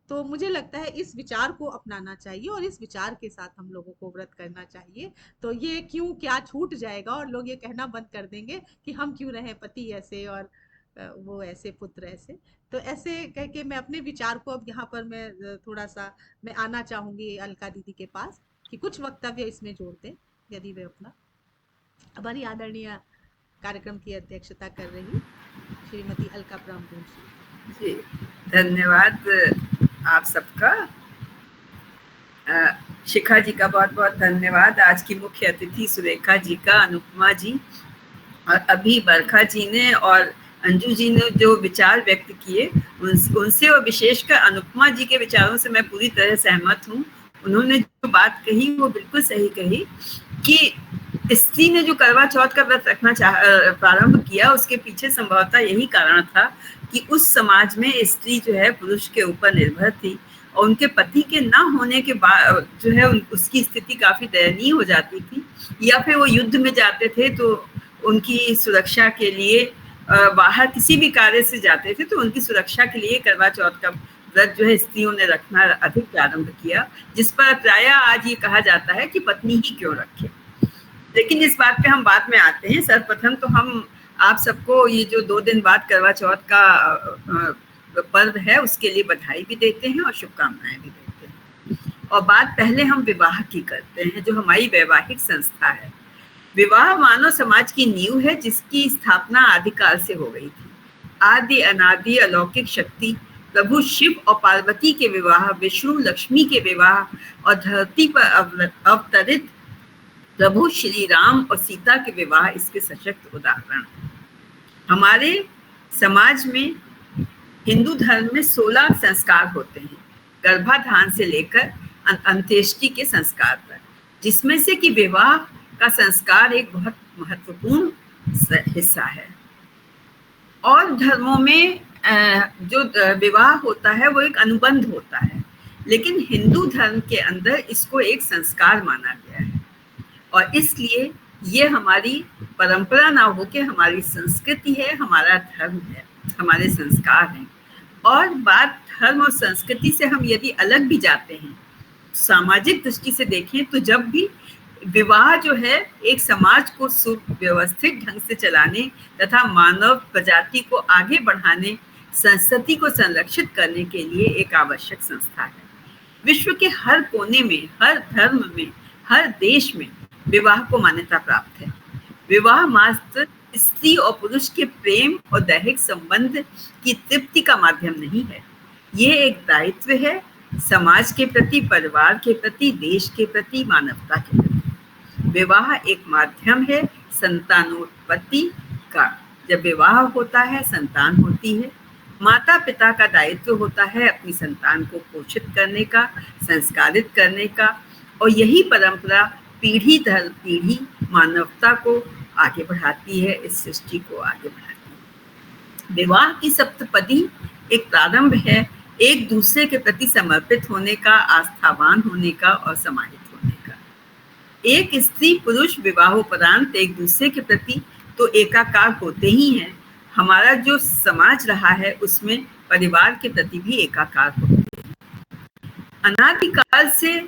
तो मुझे लगता है इस विचार को अपनाना चाहिए और इस विचार के साथ हम लोगों को व्रत करना चाहिए। तो ये क्यों क्या छूट जाएगा और लोग ये कहना बंद कर देंगे कि हम क्यों रहे पति ऐसे और वो ऐसे, पुत्र ऐसे। तो ऐसे कह के मैं अपने विचार को अब यहाँ पर मैं थोड़ा सा मैं आना चाहूंगी अलका दीदी के पास कि कुछ वक्तव्य इसमें जोड़ दें, यदि वे अपना। हमारी आदरणीय कार्यक्रम की अध्यक्षता कर रही श्रीमती अलका ब्रह्मपुर जी, धन्यवाद आप सबका। शिखा जी का बहुत बहुत धन्यवाद, आज की मुख्य अतिथि सुरेखा जी का, अनुपमा जी और अभी बरखा जी ने और अंजू जी ने जो विचार व्यक्त किए उनसे और विशेषकर अनुपमा जी के विचारों से मैं पूरी तरह सहमत हूँ। उन्होंने जो बात कही वो बिल्कुल सही कही कि स्त्री ने जो करवा चौथ का व्रत रखना प्रारंभ किया, उसके पीछे संभवतः यही कारण था कि उस समाज में स्त्री जो है पुरुष के ऊपर निर्भर थी और उनके पति के ना होने के बाद जो है उसकी स्थिति काफी दयनीय हो जाती थी, या फिर वो युद्ध में जाते थे तो उनकी सुरक्षा के लिए बाहर किसी भी कार्य से जाते थे तो उनकी सुरक्षा के लिए करवा चौथ का व्रत जो है स्त्रियों ने रखना अधिक प्रारंभ किया, जिस पर प्राय आज ये कहा जाता है कि पत्नी ही क्यों रखे। लेकिन इस बात पे हम बाद में आते हैं। सर्वप्रथम तो हम आप सबको ये जो 2 दिन बाद करवा चौथ का पर्व है उसके लिए बधाई भी देते हैं और शुभकामनाएं भी देते हैं। और बात पहले हम विवाह की करते हैं, जो हमारी वैवाहिक संस्था है। विवाह मानव समाज की नींव है, जिसकी स्थापना आदिकाल से हो गई थी। आदि अनादि अलौकिक शक्ति प्रभु शिव और पार्वती के विवाह, विष्णु लक्ष्मी के विवाह और धरती पर अवतरित प्रभु श्री राम और सीता के विवाह इसके सशक्त उदाहरण। हमारे समाज में हिंदू धर्म में 16 संस्कार होते हैं, गर्भाधान से लेकर अंत्येष्टि के संस्कार तक, जिसमें से कि विवाह का संस्कार एक बहुत महत्वपूर्ण हिस्सा है। और धर्मों में जो विवाह होता है वो एक अनुबंध होता है, लेकिन हिंदू धर्म के अंदर इसको एक संस्कार माना गया है। और इसलिए ये हमारी परंपरा ना हो के हमारी संस्कृति है, हमारा धर्म है, हमारे संस्कार हैं। और बात धर्म और संस्कृति से हम यदि अलग भी जाते हैं, सामाजिक दृष्टि से देखें तो जब भी विवाह जो है एक समाज को सुव्यवस्थित ढंग से चलाने तथा मानव प्रजाति को आगे बढ़ाने, संस्कृति को संरक्षित करने के लिए एक आवश्यक संस्था है। विश्व के हर कोने में, हर धर्म में, हर देश में विवाह को मान्यता प्राप्त है। विवाह मात्र स्त्री और पुरुष के प्रेम और दैहिक संबंध की तृप्ति का माध्यम नहीं है, ये एक दायित्व है समाज के प्रति, परिवार के प्रति, देश के प्रति, मानवता के प्रति। विवाह एक माध्यम है संतानोत्पत्ति का। जब विवाह होता है, संतान होती है, माता पिता का दायित्व होता है अपनी संतान को पोषित करने का, संस्कारित करने का, और यही परंपरा पीढ़ी दर पीढ़ी मानवता को आगे बढ़ाती है, इस सृष्टि को आगे बढ़ाती है। विवाह की सप्तपदी एक प्रारंभ है एक दूसरे के प्रति समर्पित होने का, आस्थावान होने का और समाहित होने का। एक स्त्री पुरुष विवाहोपरांत एक दूसरे के प्रति तो एकाकार होते ही हैं, हमारा जो समाज रहा है उसमें परिवार के प्रति भी एकाकार होते हैं। अनादिकाल से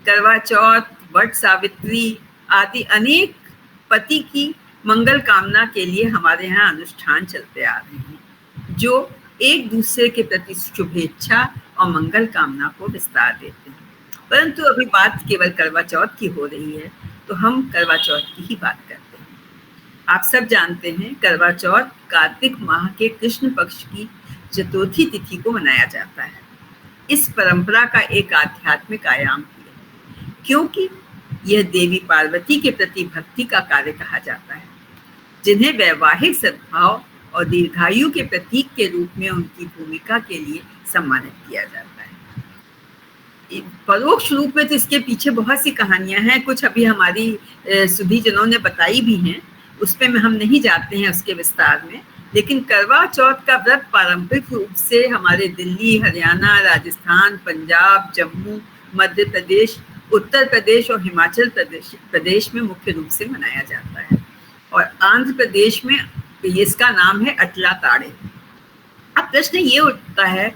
करवा चौथ, वट सावित्री आदि अनेक पति की मंगल कामना के लिए हमारे यहाँ अनुष्ठान चलते आ रहे हैं, जो एक दूसरे के प्रति शुभेच्छा और मंगल कामना को विस्तार देते हैं। परंतु अभी बात केवल करवा चौथ की हो रही है, तो हम करवा चौथ की ही बात करते हैं। आप सब जानते हैं क्करवा चौथ कार्तिक माह के कृष्ण पक्ष की चतुर्थी तिथि को मनाया जाता है। इस परंपरा का एक आध्यात्मिक आयाम भी है, क्योंकि यह देवी पार्वती के प्रति भक्ति का कार्य कहा जाता है, जिन्हें वैवाहिक सद्भाव और दीर्घायु के प्रतीक के रूप में उनकी भूमिका के लिए सम्मानित किया जाता है। परोक्ष रूप में तो इसके पीछे बहुत सी कहानियां हैं, कुछ अभी हमारी सुधीजनों ने बताई भी हैं, उस पर हम नहीं जाते हैं उसके विस्तार में। लेकिन करवा चौथ का व्रत पारंपरिक रूप से हमारे दिल्ली, हरियाणा, राजस्थान, पंजाब, जम्मू, मध्य प्रदेश, उत्तर प्रदेश और हिमाचल प्रदेश में मुख्य रूप से मनाया जाता है, और आंध्र प्रदेश में इसका नाम है अटला ताड़े। अब प्रश्न ये उठता है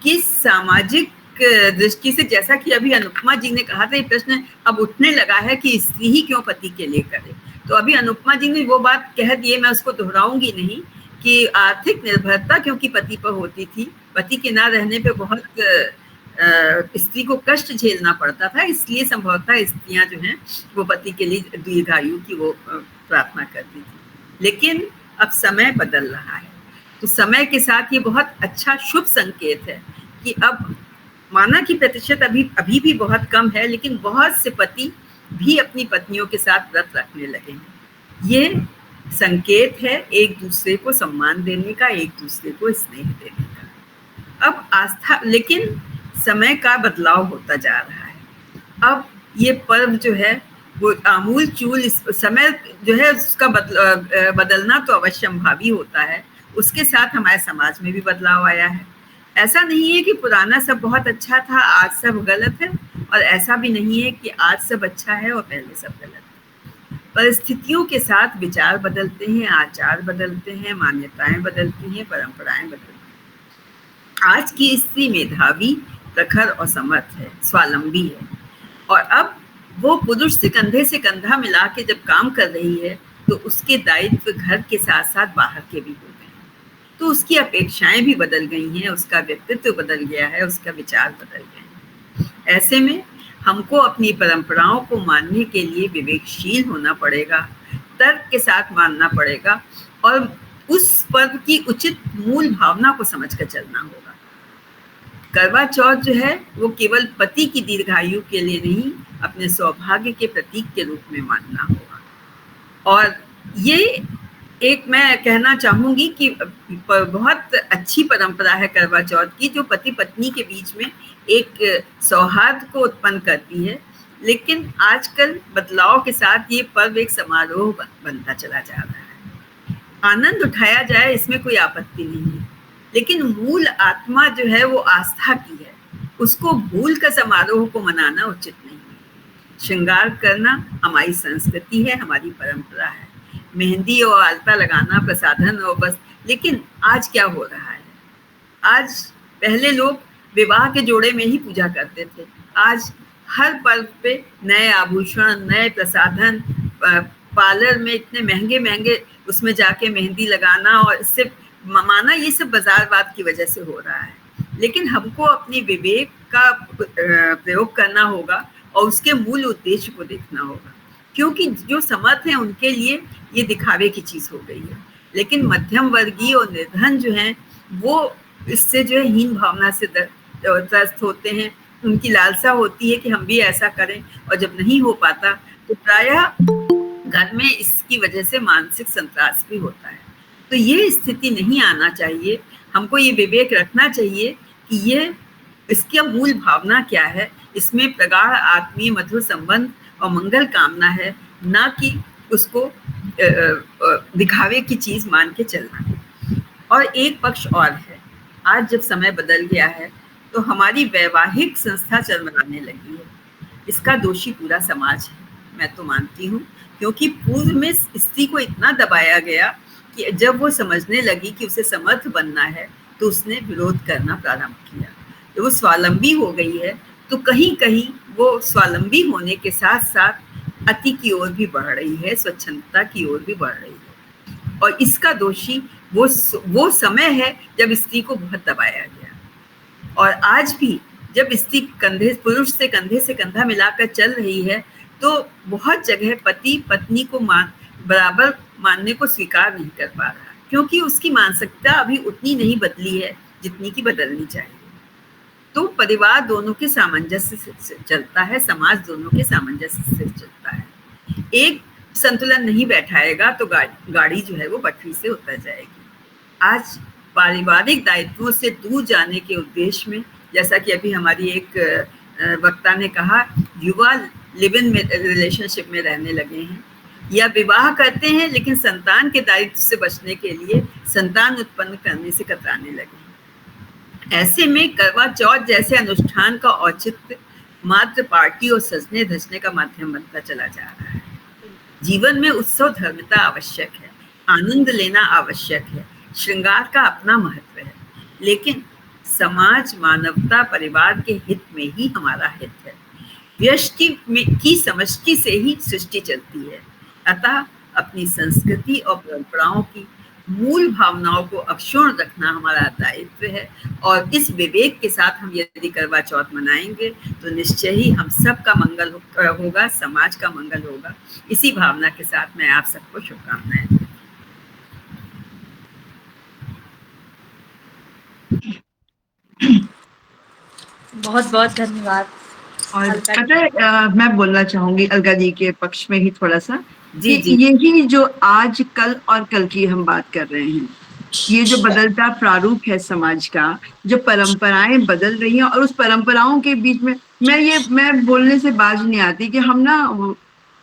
कि सामाजिक दृष्टि से, जैसा कि अभी अनुपमा जी ने कहा था, ये प्रश्न अब उठने लगा है कि स्त्री ही क्यों पति के लिए करे। तो अभी अनुपमा जी ने वो बात कह दी है, मैं उसको दोहराऊंगी नहीं, कि आर्थिक निर्भरता क्योंकि पति पर होती थी, पति के ना रहने पे बहुत स्त्री को कष्ट झेलना पड़ता था, इसलिए संभवतः स्त्रियां जो हैं वो पति के लिए दीर्घायु की वो प्रार्थना करती थी। लेकिन अब समय बदल रहा है, तो समय के साथ ये बहुत अच्छा शुभ संकेत है कि अब माना कि प्रतिशत अभी भी बहुत कम है, लेकिन बहुत से पति भी अपनी पत्नियों के साथ व्रत रखने लगे हैं। ये संकेत है एक दूसरे को सम्मान देने का, एक दूसरे को स्नेह देने का। अब आस्था, लेकिन समय का बदलाव होता जा रहा है। अब ये पर्व जो है वो आमूल चूल, इस समय जो है उसका बदलना तो अवश्यंभावी होता है, उसके साथ हमारे समाज में भी बदलाव आया है। ऐसा नहीं है कि पुराना सब बहुत अच्छा था, आज सब गलत है, और ऐसा भी नहीं है कि आज सब अच्छा है और पहले सब गलत है। परिस्थितियों के साथ विचार बदलते हैं, आचार बदलते हैं, मान्यताएं बदलती हैं, परंपराएं बदलती हैं। आज की स्त्री मेधावी, प्रखर और समर्थ है, स्वावलंबी है, और अब वो पुरुष से कंधा मिला के जब काम कर रही है तो उसके दायित्व घर के साथ साथ बाहर के भी हो गए, तो उसकी अपेक्षाएं भी बदल गई हैं, उसका व्यक्तित्व बदल गया है, उसका विचार बदल गए हैं। ऐसे में हमको अपनी परंपराओं को मानने के लिए विवेकशील होना पड़ेगा, तर्क के साथ मानना पड़ेगा, और उस पर्व की उचित मूल भावना को समझकर चलना होगा। करवा चौथ जो है वो केवल पति की दीर्घायु के लिए नहीं, अपने सौभाग्य के प्रतीक के रूप में मानना होगा। और ये एक मैं कहना चाहूंगी कि बहुत अच्छी परंपरा है करवा चौथ की, जो पति पत्नी के बीच में एक सौहार्द को उत्पन्न करती है। लेकिन आजकल बदलाव के साथ ये पर्व एक समारोह बनता चला जा रहा है। आनंद उठाया जाए, इसमें कोई आपत्ति नहीं है, लेकिन मूल आत्मा जो है वो आस्था की है, उसको भूल कर समारोह को मनाना उचित नहीं है। श्रृंगार करना हमारी संस्कृति है, हमारी परंपरा है, मेहंदी और आलता लगाना प्रसाधन और बस। लेकिन आज क्या हो रहा है? आज पहले लोग विवाह के जोड़े में ही पूजा करते थे, आज हर पर्व पे नए आभूषण, नए प्रसाधन, पार्लर में इतने महंगे महंगे उसमें जाके मेहंदी लगाना, और इससे माना ये सब बाजारवाद की वजह से हो रहा है। लेकिन हमको अपनी विवेक का प्रयोग करना होगा और उसके मूल उद्देश्य को देखना होगा, क्योंकि जो समर्थ हैं उनके लिए ये दिखावे की चीज हो गई है, लेकिन मध्यम वर्गीय और निर्धन जो हैं वो इससे जो है हीन भावना से त्रस्त होते हैं। उनकी लालसा होती है कि हम भी ऐसा करें, और जब नहीं हो पाता तो प्रायः घर में इसकी वजह से मानसिक संत्रास भी होता है। तो ये स्थिति नहीं आना चाहिए। हमको ये विवेक रखना चाहिए कि ये इसकी मूल भावना क्या है, इसमें प्रगाढ़ आत्मीय मधुर संबंध और मंगल कामना है, ना कि उसको दिखावे की चीज मान के चलना। और एक पक्ष और है, आज जब समय बदल गया है तो हमारी वैवाहिक संस्था चरमराने लगी है। इसका दोषी पूरा समाज है, मैं तो मानती हूँ, क्योंकि पूर्व में स्त्री को इतना दबाया गया कि जब वो समझने लगी कि उसे समर्थ बनना है तो उसने विरोध करना प्रारंभ किया। तो वो स्वावलंबी हो गई है, तो कहीं कहीं वो स्वावलंबी होने के साथ साथ अति की ओर भी बढ़ रही है, स्वच्छंदता की ओर भी बढ़ रही है। और इसका दोषी वो समय है जब स्त्री को बहुत दबाया गया। और आज भी जब स्त्री पुरुष से कंधा मिलाकर चल रही है, तो बहुत जगह पति पत्नी को बराबर मानने को स्वीकार नहीं कर पा रहा, क्योंकि उसकी मानसिकता अभी उतनी नहीं बदली है जितनी की बदलनी चाहिए। तो परिवार दोनों के सामंजस्य से चलता है, समाज दोनों के सामंजस्य से चलता है। एक संतुलन नहीं बैठाएगा तो गाड़ी जो है वो पटरी से उतर जाएगी। आज पारिवारिक दायित्वों से दूर जाने के उद्देश्य में, जैसा कि अभी हमारी एक वक्ता ने कहा, युवा लिव इन रिलेशनशिप में रहने लगे हैं, या विवाह करते हैं लेकिन संतान के दायित्व से बचने के लिए संतान उत्पन्न करने से कतराने लगे हैं। ऐसे में करवा चौथ जैसे अनुष्ठान का औचित्य मात्र पार्टी और सजने धजने का माध्यम बनता चला जा रहा है। जीवन में उत्सव धर्मता आवश्यक है, आनंद लेना आवश्यक है, श्रृंगार का अपना महत्व है, लेकिन समाज, मानवता, परिवार के हित में ही हमारा हित है। व्यष्टि की समष्टि से ही सृष्टि चलती है। अतः अपनी संस्कृति और परंपराओं की मूल भावनाओं को अक्षुण्ण रखना हमारा दायित्व है, और इस विवेक के साथ हम यदि करवा चौथ मनाएंगे तो निश्चय ही हम सबका मंगल होगा, समाज का मंगल होगा। इसी भावना के साथ मैं आप सबको शुभकामनाएं देती हूँ। बहुत बहुत धन्यवाद। और पता है, मैं बोलना चाहूंगी अलका जी के पक्ष में ही थोड़ा सा, जी यही जो आज कल और कल की हम बात कर रहे हैं, ये जो बदलता प्रारूप है समाज का, जो परंपराएं बदल रही हैं, और उस परंपराओं के बीच में मैं बोलने से बाज नहीं आती कि हम ना,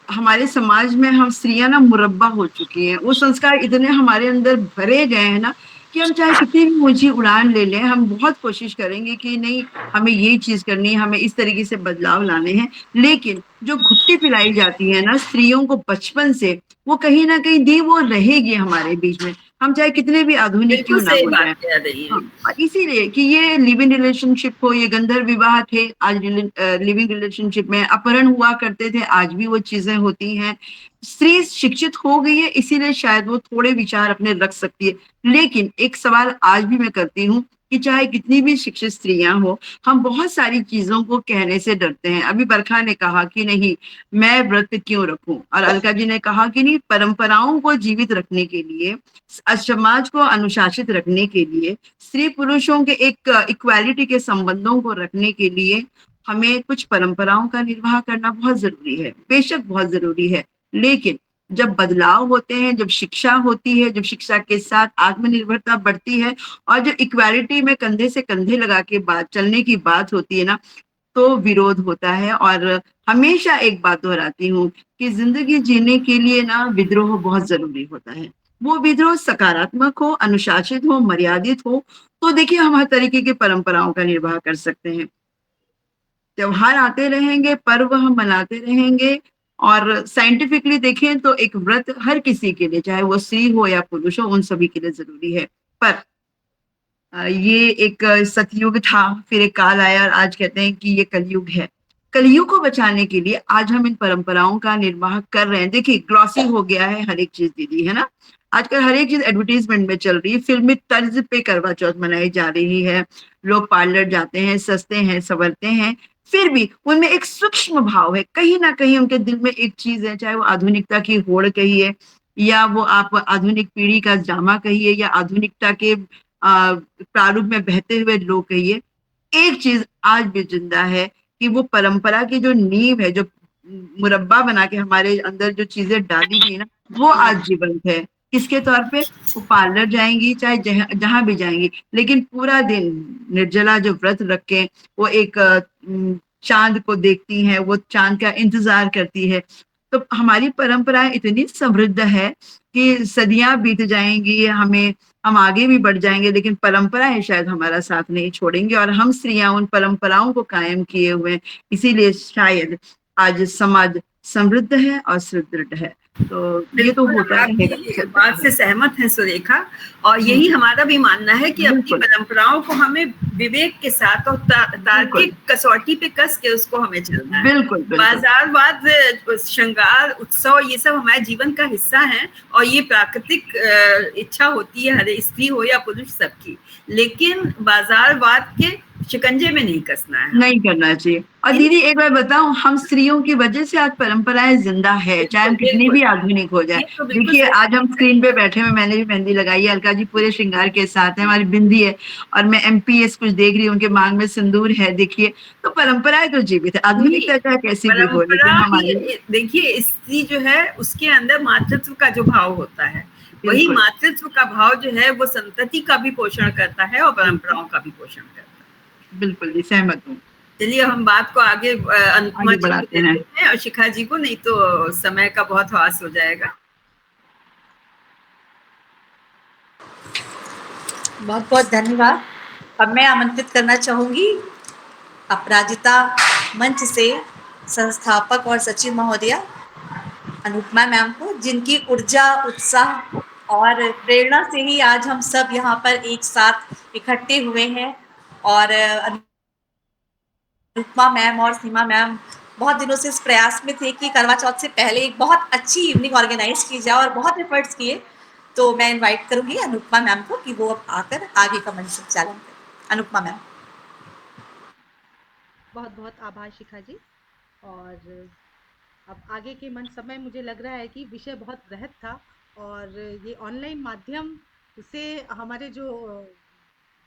हमारे समाज में हम स्त्रियां ना मुरब्बा हो चुकी हैं। वो संस्कार इतने हमारे अंदर भरे गए हैं ना कि हम चाहे कितनी भी ऊंची उड़ान ले लें, हम बहुत कोशिश करेंगे कि नहीं, हमें ये चीज करनी है, हमें इस तरीके से बदलाव लाने हैं, लेकिन जो घुट्टी पिलाई जाती है ना स्त्रियों को बचपन से, वो कहीं ना कहीं दी वो रहेगी हमारे बीच में। हम चाहे कितने भी आधुनिक क्यों बिल्कुल ना सही हो बात जाए। कह रही है। हाँ, और इसीलिए कि ये लिव इन रिलेशनशिप हो, ये गंधर्व विवाह थे, आज लिविंग रिलेशनशिप में अपहरण हुआ करते थे, आज भी वो चीजें होती हैं। स्त्री शिक्षित हो गई है, इसीलिए शायद वो थोड़े विचार अपने रख सकती है। लेकिन एक सवाल आज भी मैं करती हूँ कि चाहे कितनी भी शिक्षित स्त्रियां हो, हम बहुत सारी चीजों को कहने से डरते हैं। अभी बरखा ने कहा कि नहीं, मैं व्रत क्यों रखूं, और अलका जी ने कहा कि नहीं, परंपराओं को जीवित रखने के लिए, समाज को अनुशासित रखने के लिए, स्त्री पुरुषों के एक इक्वालिटी के संबंधों को रखने के लिए हमें कुछ परंपराओं का निर्वाह करना बहुत जरूरी है, बेशक बहुत जरूरी है। लेकिन जब बदलाव होते हैं, जब शिक्षा होती है, जब शिक्षा के साथ आत्मनिर्भरता बढ़ती है, और जब इक्वालिटी में कंधे से कंधे लगा के बात चलने की बात होती है ना, तो विरोध होता है। और हमेशा एक बात दोहराती हूँ कि जिंदगी जीने के लिए ना विद्रोह बहुत जरूरी होता है। वो विद्रोह सकारात्मक हो, अनुशासित हो, मर्यादित हो, तो देखिए हम हर तरीके की परंपराओं का निर्वाह कर सकते हैं। त्योहार आते रहेंगे, पर्व हम मनाते रहेंगे, और साइंटिफिकली देखें तो एक व्रत हर किसी के लिए, चाहे वो स्त्री हो या पुरुष हो, उन सभी के लिए जरूरी है। पर ये एक सतयुग था, फिर एक काल आया, और आज कहते हैं कि ये कलयुग है। कलयुग को बचाने के लिए आज हम इन परंपराओं का निर्वाह कर रहे हैं। देखिए ग्लॉसी हो गया है हर एक चीज दीदी, है ना। आजकल हर एक चीज एडवर्टीजमेंट में चल रही है, फिल्मी तर्ज पे करवा चौथ मनाई जा रही है। लोग पार्लर जाते हैं, सस्ते हैं, संवरते हैं, फिर भी उनमें एक सूक्ष्म भाव है, कहीं ना कहीं उनके दिल में एक चीज है, चाहे वो आधुनिकता की होड़ कहिए, या वो आप आधुनिक पीढ़ी का जामा कहिए, या आधुनिकता के प्रारूप में बहते हुए लोग कहिए, एक चीज आज भी जिंदा है कि वो परंपरा की जो नींव है, जो मुरब्बा बना के हमारे अंदर जो चीजें डाली गई ना, वो आज जीवंत है। किसके तौर पे? वो पार्लर जाएंगी, चाहे जहां भी जाएंगी, लेकिन पूरा दिन निर्जला जो व्रत रख के वो एक चांद को देखती हैं, वो चांद का इंतजार करती है। तो हमारी परंपराएं इतनी समृद्ध है कि सदियां बीत जाएंगी, हम आगे भी बढ़ जाएंगे, लेकिन परंपराएं शायद हमारा साथ नहीं छोड़ेंगे, और हम स्त्रियां उन परंपराओं को कायम किए हुए हैं। इसीलिए शायद आज समाज समृद्ध है और सुदृढ़ है। तो ये तो बिल्कुल होता हम रहेगा। आपकी बात से सहमत हैं सुरेखा, और यही हमारा भी मानना है कि अपनी बिल्कुल। परंपराओं को हमें विवेक के साथ और तार्किक कसौटी पे कस के उसको हमें चलना है। बिल्कुल बिल्कुल बाजारवाद, श्रृंगार, उत्सव, ये सब हमारे जीवन का हिस्सा है, और ये प्राकृतिक इच्छा होती है हर स्त्री हो या पुरुष सबकी, लेकिन बाजारवाद के शिकंजे में नहीं कसना है, नहीं करना चाहिए। और दीदी एक बार बताऊं, हम स्त्रियों की वजह से आज परंपराएं जिंदा है, चाहे हम कितनी भी आधुनिक हो जाए। ये तो बिल्कुल देखिए सही आज हम स्क्रीन पे बैठे हुए, मैंने भी मेहंदी लगाई है, अलका जी पूरे श्रृंगार के साथ है, हमारी बिंदी है, और मैं एमपीएस कुछ देख रही हूँ, उनके मांग में सिंदूर है। देखिए तो परंपराएं तो जीवित है, आधुनिकता चाहे कैसी भी हो, लेकिन परंपरा हमारी ही देखिए, स्त्री जो है उसके अंदर मातृत्व का जो भाव होता है, वही बिल्कुल मातृत्व का भाव जो है वो संतति का भी पोषण करता है और परंपराओं का भी पोषण करता है। बिल्कुल जी, सहमत हूँ। चलिए हम बात को आगे अनुपमा जी को बढ़ाते देते हैं। हैं और शिखा जी को, नहीं तो समय का बहुत ह्रास हो जाएगा। बहुत बहुत धन्यवाद। अब मैं आमंत्रित करना चाहूंगी अपराजिता मंच से संस्थापक और सचिव महोदया अनुपमा मैम को, जिनकी ऊर्जा, उत्साह और प्रेरणा से ही आज हम सब यहाँ पर एक साथ इकट्ठे हुए हैं। और अनुपमा मैम और सीमा मैम बहुत दिनों से इस प्रयास में थे कि करवा चौथ से पहले एक बहुत अच्छी इवनिंग ऑर्गेनाइज की जाए, और बहुत एफर्ट्स किए। तो मैं इनवाइट करूंगी अनुपमा मैम को कि वो अब आकर आगे का मंच संचालन करें। अनुपमा मैम। बहुत बहुत आभार शिखा जी। और अब आगे के मंच समय मुझे लग रहा है कि विषय बहुत बृहद था, और ये ऑनलाइन माध्यम से हमारे जो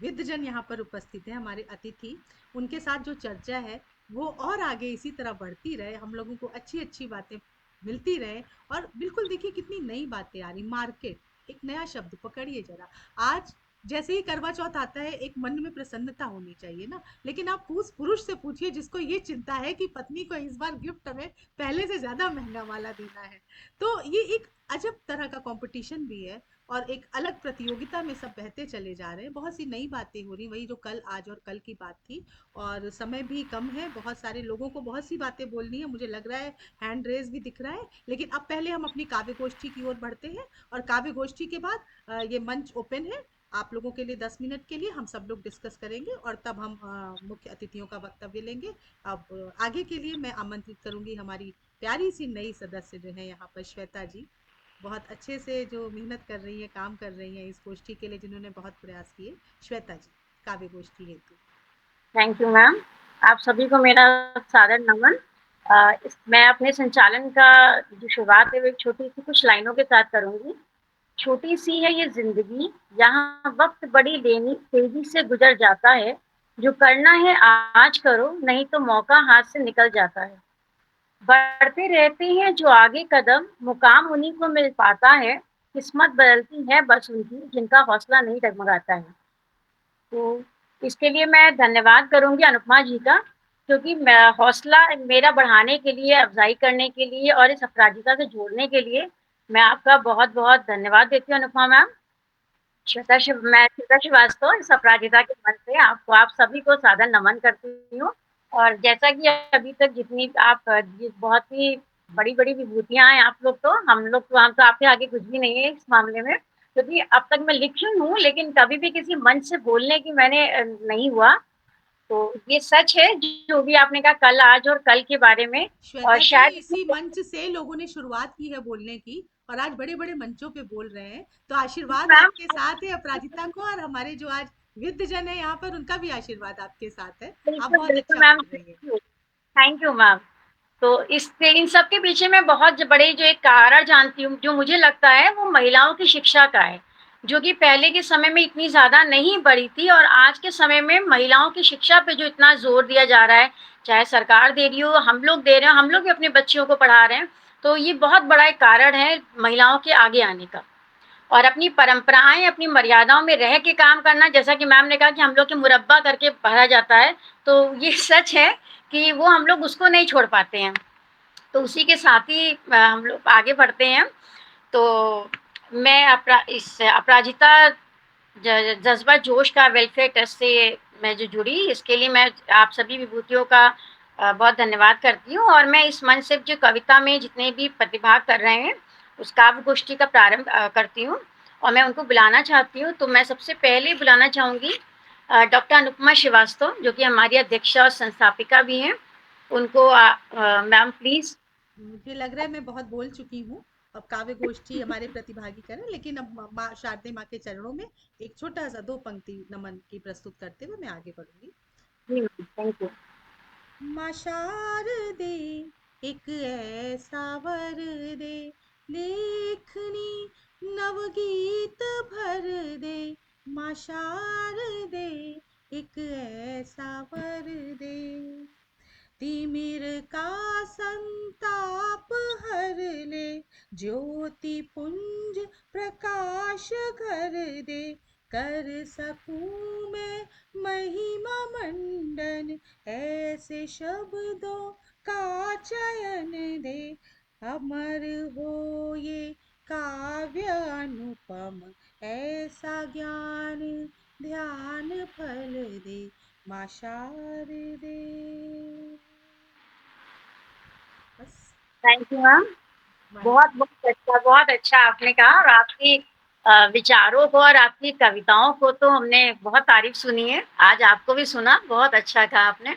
विद्वजन यहाँ पर उपस्थित हैं, हमारे अतिथि, उनके साथ जो चर्चा है वो और आगे इसी तरह बढ़ती रहे, हम लोगों को अच्छी अच्छी बातें मिलती रहे। और बिल्कुल देखिए कितनी नई बातें आ रही, मार्केट, एक नया शब्द पकड़िए जरा। आज जैसे ही करवा चौथ आता है एक मन में प्रसन्नता होनी चाहिए ना, लेकिन आप पुरुष से पूछिए जिसको ये चिंता है कि पत्नी को इस बार गिफ्ट में पहले से ज्यादा महंगा वाला देना है, तो ये एक अजब तरह तरह का कंपटीशन भी है और एक अलग प्रतियोगिता में सब बहते चले जा रहे हैं। बहुत सी नई बातें हो रही, वही जो कल आज और कल की बात थी। और समय भी कम है, बहुत सारे लोगों को बहुत सी बातें बोलनी है, मुझे लग रहा है हैंड रेज भी दिख रहा है। लेकिन अब पहले हम अपनी काव्य गोष्ठी की ओर बढ़ते हैं और काव्य गोष्ठी के बाद ये मंच ओपन है आप लोगों के लिए। 10 मिनट के लिए हम सब लोग डिस्कस करेंगे और तब हम मुख्य अतिथियों का वक्तव्य लेंगे। अब आगे के लिए मैं आमंत्रित करूंगी हमारी प्यारी सी नई सदस्य जो है यहाँ पर, श्वेता जी। बहुत अच्छे से जो मेहनत कर रही है, काम कर रही है इस गोष्ठी के लिए, जिन्होंने बहुत प्रयास किए। श्वेता जी, काव्य गोष्ठी हेतु। Thank you ma'am. आप सभी को मेरा सादर नमन। मैं अपने संचालन का जो शुरुआत है वो एक छोटी सी कुछ लाइनों के साथ करूंगी। छोटी सी है ये जिंदगी, यहाँ वक्त बड़ी तेजी से गुजर जाता है। जो करना है आज करो, नहीं तो मौका हाथ से निकल जाता है। बढ़ते रहते हैं जो आगे कदम, मुकाम उन्हीं को मिल पाता है। किस्मत बदलती है बस उनकी, जिनका हौसला नहीं डगमगाता है। तो इसके लिए मैं धन्यवाद करूंगी अनुपमा जी का, क्योंकि हौसला मेरा बढ़ाने के लिए, अफजाई करने के लिए और इस अपराजिता से जोड़ने के लिए मैं आपका बहुत बहुत धन्यवाद देती हूँ अनुपमा मैम। मैं श्वेता श्रीवास्तव इस अपराजिता के मन से आपको, आप सभी को सादर नमन करती हूँ। और जैसा कि अभी तक जितनी आप बहुत ही बड़ी बड़ी विभूतियां हैं आप लोग, तो हम तो आपके आगे कुछ भी नहीं है इस मामले में, क्योंकि अब तक मैं लिखी हूँ लेकिन कभी भी किसी मंच से बोलने की मैंने नहीं हुआ। तो ये सच है जो भी आपने कहा कल, आज और कल के बारे में। श्वेता और जी, शायद इसी मंच से लोगों ने शुरुआत की है बोलने की और आज बड़े बड़े मंचों पे बोल रहे हैं। तो आशीर्वाद मैम, आपके साथ है अपराजिता को, और हमारे जो आज विद्ध जन है यहाँ पर, उनका भी आशीर्वाद आपके साथ है। आप बिल्कुल बहुत बिल्कुल अच्छा मैम, बोल रही है। Thank you ma'am. तो इन सब के पीछे मैं बहुत बड़े जो एक कारण जानती हूँ, जो मुझे लगता है वो महिलाओं की शिक्षा का है, जो कि पहले के समय में इतनी ज़्यादा नहीं बढ़ी थी। और आज के समय में महिलाओं की शिक्षा पे जो इतना जोर दिया जा रहा है, चाहे सरकार दे रही हो, हम लोग दे रहे हो, हम लोग भी अपने बच्चियों को पढ़ा रहे हैं, तो ये बहुत बड़ा एक कारण है महिलाओं के आगे आने का। और अपनी परंपराएं, अपनी मर्यादाओं में रह के काम करना, जैसा कि मैम ने कहा कि हम लोग के मुरब्बा करके पढ़ा जाता है, तो ये सच है कि वो हम लोग उसको नहीं छोड़ पाते हैं। तो उसी के साथ ही हम लोग आगे बढ़ते हैं। तो मैं इस अपराजिता जज्बा जोश का वेलफेयर ट्रस्ट से मैं जो जुड़ी, इसके लिए मैं आप सभी विभूतियों का बहुत धन्यवाद करती हूँ। और मैं इस मंच से जो कविता में जितने भी प्रतिभाग कर रहे हैं उस काव्य गोष्ठी का प्रारंभ करती हूँ और मैं उनको बुलाना चाहती हूँ। तो मैं सबसे पहले बुलाना चाहूँगी डॉक्टर अनुपमा श्रीवास्तव, जो कि हमारी अध्यक्षा और संस्थापिका भी हैं। उनको मैम प्लीज। मुझे लग रहा है मैं बहुत बोल चुकी हूँ। अब काव्य गोष्ठी हमारे प्रतिभागी करें, लेकिन अब माँ शारदे माँ के चरणों में एक छोटा सा 2 पंक्ति नमन की प्रस्तुत करते हुए मैं आगे बढ़ूंगी। Thank you. माँ शारदे एक ऐसा वर दे, लेखनी नवगीत भर दे। माँ शारदे एक ऐसा वर दे, तिमिर का संताप हर ले। ज्योति पुंज प्रकाश घर दे, कर सकूं मैं महिमा मंडन। ऐसे शब्दों का चयन दे, अमर हो ये काव्य अनुपम। ऐसा ज्ञान ध्यान फल दे, माँ शारदे। बस। Thank you ma'am. बहुत अच्छा आपने कहा। और आपकी विचारों को और आपकी कविताओं को तो हमने बहुत तारीफ सुनी है, आज आपको भी सुना, बहुत अच्छा कहा आपने।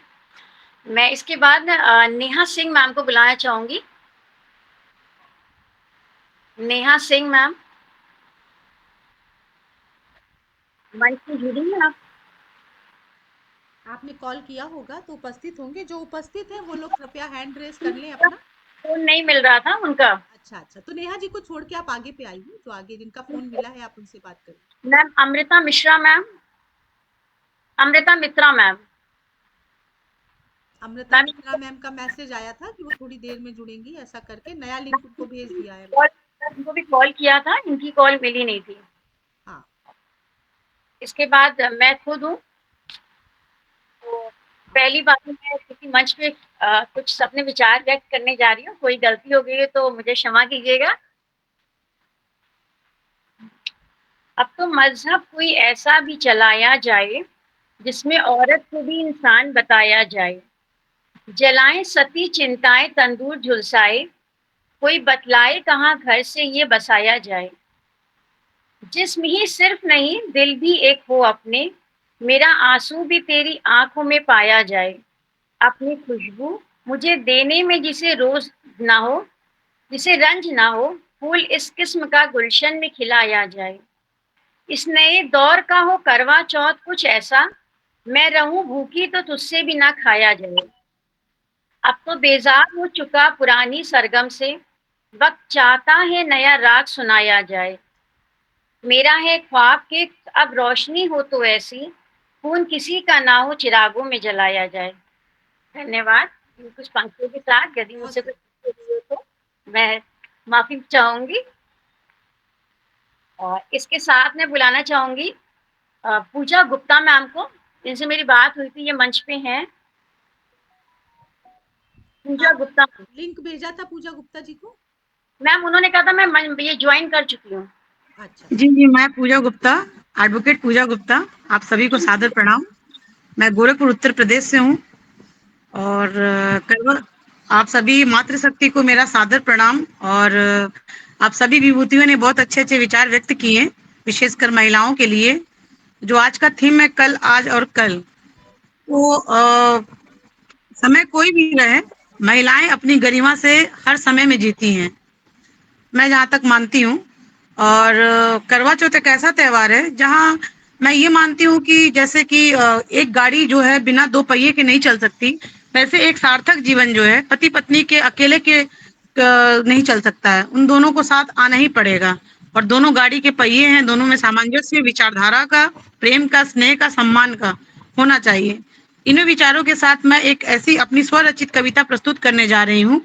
मैं इसके बाद नेहा सिंह मैम को बुलाना चाहूंगी। नेहा सिंह मैम, मंच से जुड़ी हैं आप? आपने कॉल किया होगा तो उपस्थित होंगे। जो उपस्थित हैं वो लोग कृपया हैंड रेस कर लें अपना। फोन नहीं मिल रहा था उनका। अच्छा अच्छा, तो नेहा जी को छोड़ के आप आगे पे आइए, जो आगे जिनका फोन मिला है आप उनसे बात करें। मैम अमृता मिश्रा मैम, अमृता मित्रा मैम। अमृता मित्रा मैम का मैसेज आया था कि वो थोड़ी देर में जुड़ेंगी, ऐसा करके नया लिंक उनको भेज दिया है। उनको भी कॉल किया था, इनकी कॉल मिली नहीं थी। हाँ। इसके बाद मैं खुद हूँ। तो पहली बात मैं किसी मंच पे कुछ अपने विचार व्यक्त करने जा रही हूँ। कोई गलती हो गई है तो मुझे क्षमा कीजिएगा। अब तो मजहब कोई ऐसा भी चलाया जाए जिसमें औरत को भी इंसान बताया जाए। जलाएं सती चिंताएं तंदूर झुलसाए, कोई बतलाए कहाँ घर से ये बसाया जाए। जिस्म ही सिर्फ नहीं दिल भी एक हो अपने, मेरा आंसू भी तेरी आंखों में पाया जाए। अपनी खुशबू मुझे देने में जिसे रोज ना हो, जिसे रंज ना हो, फूल इस किस्म का गुलशन में खिलाया जाए। इस नए दौर का हो करवा चौथ कुछ ऐसा, मैं रहूं भूखी तो तुझसे भी ना खाया जाए। अब तो बेजार हो चुका पुरानी सरगम से, वक्त चाहता है नया राग सुनाया जाए। मेरा है ख्वाब कि अब रोशनी हो तो ऐसी, खून किसी का ना हो चिरागों में जलाया जाए। धन्यवाद। कुछ पंक्तियों के साथ यदि बहुत मुझसे कुछ गलती हुई तो मैं माफी चाहूंगी। और इसके साथ मैं बुलाना चाहूंगी पूजा गुप्ता मैम को, जिनसे मेरी बात हुई थी, ये मंच पे हैं। पूजा गुप्ता लिंक भेजा था पूजा गुप्ता जी को। मैम, उन्होंने कहा था मैं ये ज्वाइन कर चुकी हूँ। अच्छा, जी जी, मैं पूजा गुप्ता, एडवोकेट पूजा गुप्ता, आप सभी को सादर प्रणाम। मैं गोरखपुर उत्तर प्रदेश से हूँ और करवा आप सभी मातृशक्ति को मेरा सादर प्रणाम। और आप सभी विभूतियों ने बहुत अच्छे अच्छे विचार व्यक्त किए, विशेषकर महिलाओं के लिए। जो आज का थीम है कल आज और कल, वो समय कोई भी रहे, महिलाएं अपनी गरिमा से हर समय में जीती हैं, मैं जहाँ तक मानती हूँ। और करवा चौथ एक ऐसा त्योहार है जहाँ मैं ये मानती हूँ कि जैसे कि एक गाड़ी जो है बिना दो पहिए के नहीं चल सकती, वैसे एक सार्थक जीवन जो है पति पत्नी के अकेले के नहीं चल सकता है, उन दोनों को साथ आना ही पड़ेगा। और दोनों गाड़ी के पहिए हैं, दोनों में सामंजस्य, विचारधारा का, प्रेम का, स्नेह का, सम्मान का होना चाहिए। इन्हीं विचारों के साथ मैं एक ऐसी अपनी स्वरचित कविता प्रस्तुत करने जा रही हूँ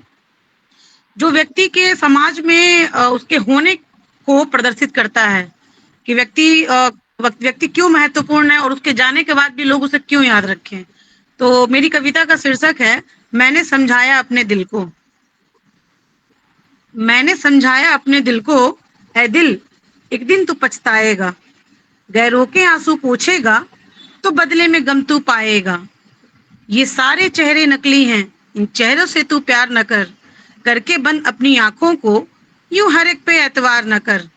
जो व्यक्ति के समाज में उसके होने को प्रदर्शित करता है कि व्यक्ति क्यों महत्वपूर्ण है और उसके जाने के बाद भी लोग उसे क्यों याद रखें। तो मेरी कविता का शीर्षक है, मैंने समझाया अपने दिल को। मैंने समझाया अपने दिल को, ऐ दिल एक दिन तू पछताएगा, गैरों के आंसू पोछेगा तो बदले में गम तू पाएगा। ये सारे चेहरे नकली हैं, इन चेहरों से तू प्यार न कर, करके बंद अपनी आंखों को यूं हर एक पे एतवार न कर।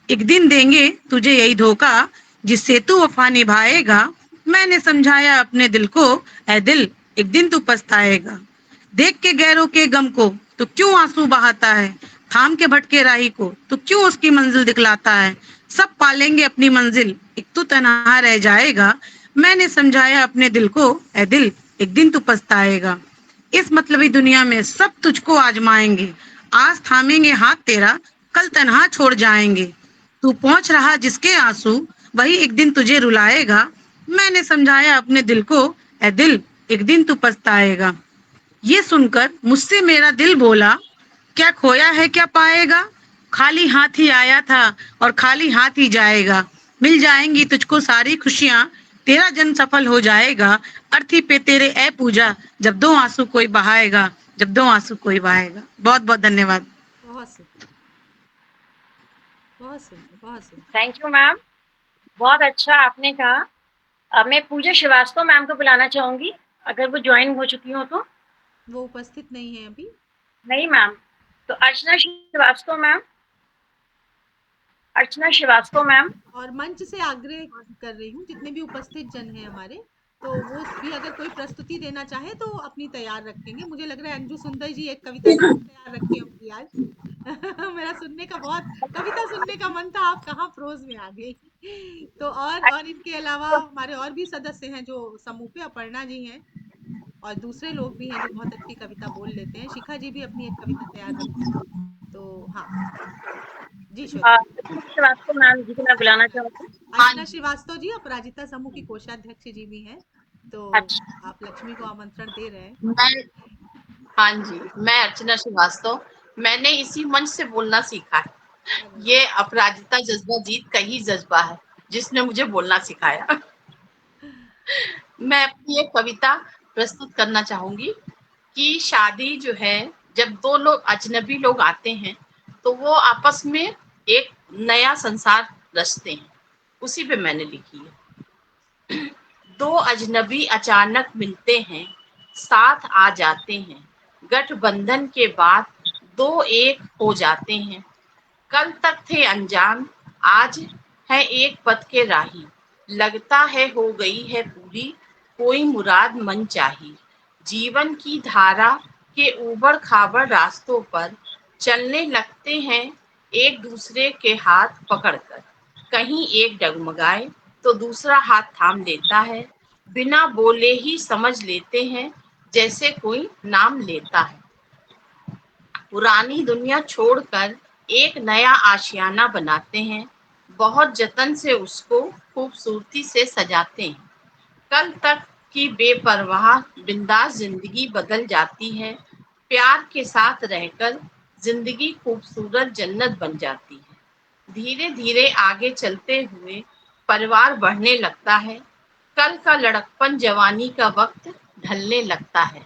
एक दिन देंगे तुझे यही धोखा, जिससे तू वफा निभाएगा। मैंने समझाया अपने दिल को, ऐ दिल एक दिन तू पछताएगा। देख के गैरों के गम को तो क्यों आंसू बहाता है, थाम के भटके राही को तो क्यों उसकी मंजिल दिखलाता है। सब पालेंगे अपनी मंजिल, एक तू तन्हा रह जाएगा। मैंने समझाया अपने दिल को, ऐ दिल एक दिन तू पछताएगा। इस मतलबी दुनिया में सब तुझको आजमाएंगे, आज थामेंगे हाथ तेरा, कल तन्हा छोड़ जाएंगे। तू पहुंच रहा जिसके आंसू, वही एक दिन तुझे रुलाएगा। मैंने समझाया अपने दिल को, ऐ दिल एक दिन तू पछताएगा। ये सुनकर मुझसे मेरा दिल बोला, क्या खोया है क्या पाएगा, खाली हाथ ही आया था और खाली हाथ ही जाएगा। मिल जाएंगी तुझको सारी खुशियां, तेरा जन्म सफल हो जाएगा। अर्थी पे तेरे ए पूजा, जब दो आंसू कोई बहाएगा, जब दो आंसू कोई बहाएगा। बहुत बहुत धन्यवाद। बहुत सुंदर, बहुत सुंदर, बहुत सुंदर। थैंक यू मैम, बहुत अच्छा आपने कहा। अब मैं पूजा श्रीवास्तव मैम को बुलाना चाहूंगी, अगर वो ज्वाइन हो चुकी हो तो। वो उपस्थित नहीं है अभी। नहीं मैम, तो अर्चना श्रीवास्तव मैम, अर्चना श्रीवास्तव मैम। और मंच से आग्रह कर रही हूँ, जितने भी उपस्थित जन हैं हमारे, तो वो भी अगर कोई प्रस्तुति देना चाहे तो अपनी तैयार रखेंगे। मुझे लग रहा है अंजू सुंदर जी एक कविता जरूर तैयार रखी होंगी आज। मेरा सुनने का बहुत, कविता सुनने का मन था, आप कहाँ प्रोज में आ गई। तो और इनके अलावा हमारे और भी सदस्य हैं जो समूह पे, अपर्णा जी हैं और दूसरे लोग भी हैं जो बहुत अच्छी कविता बोल लेते हैं। शिखा जी भी अपनी एक कविता तैयार रखी हैं। तो हाँ जी, श्वेता। अर्चना श्रीवास्तव मैम जी को मैं बुलाना चाहूंगी। अर्चना श्रीवास्तव जी अपराजिता समूह की कोषाध्यक्ष जी भी हैं, तो अच्छा। आप लक्ष्मी को आमंत्रण दे रहे हैं। मैं हाँ जी, मैं अर्चना श्रीवास्तव, मैंने इसी मंच से बोलना सीखा है। अरे ये अपराजिता जज्बा जीत का ही जज्बा है जिसने मुझे बोलना सिखाया। मैं अपनी एक कविता प्रस्तुत करना चाहूंगी कि शादी जो है, जब दो लोग अजनबी लोग आते हैं तो वो आपस में एक नया संसार रचते हैं। उसी पे मैंने लिखी है। दो अजनबी अचानक मिलते हैं, साथ आ जाते हैं, गठबंधन के बाद दो एक हो जाते हैं। कल तक थे अनजान, आज है एक पथ के राही। लगता है हो गई है पूरी कोई मुराद मन चाही। जीवन की धारा के ऊबड़ खाबड़ रास्तों पर चलने लगते हैं एक दूसरे के हाथ पकड़कर। कहीं एक डगमगाए तो दूसरा हाथ थाम लेता है। बिना बोले ही समझ लेते हैं जैसे कोई नाम लेता है। पुरानी दुनिया छोड़कर एक नया आशियाना बनाते हैं। बहुत जतन से उसको खूबसूरती से सजाते हैं। कल तक की बेपरवाह बिंदास जिंदगी बदल जाती है। प्यार के साथ रहकर जिंदगी खूबसूरत जन्नत बन जाती है। धीरे धीरे आगे चलते हुए परिवार बढ़ने लगता है। कल का लड़कपन जवानी का वक्त ढलने लगता है।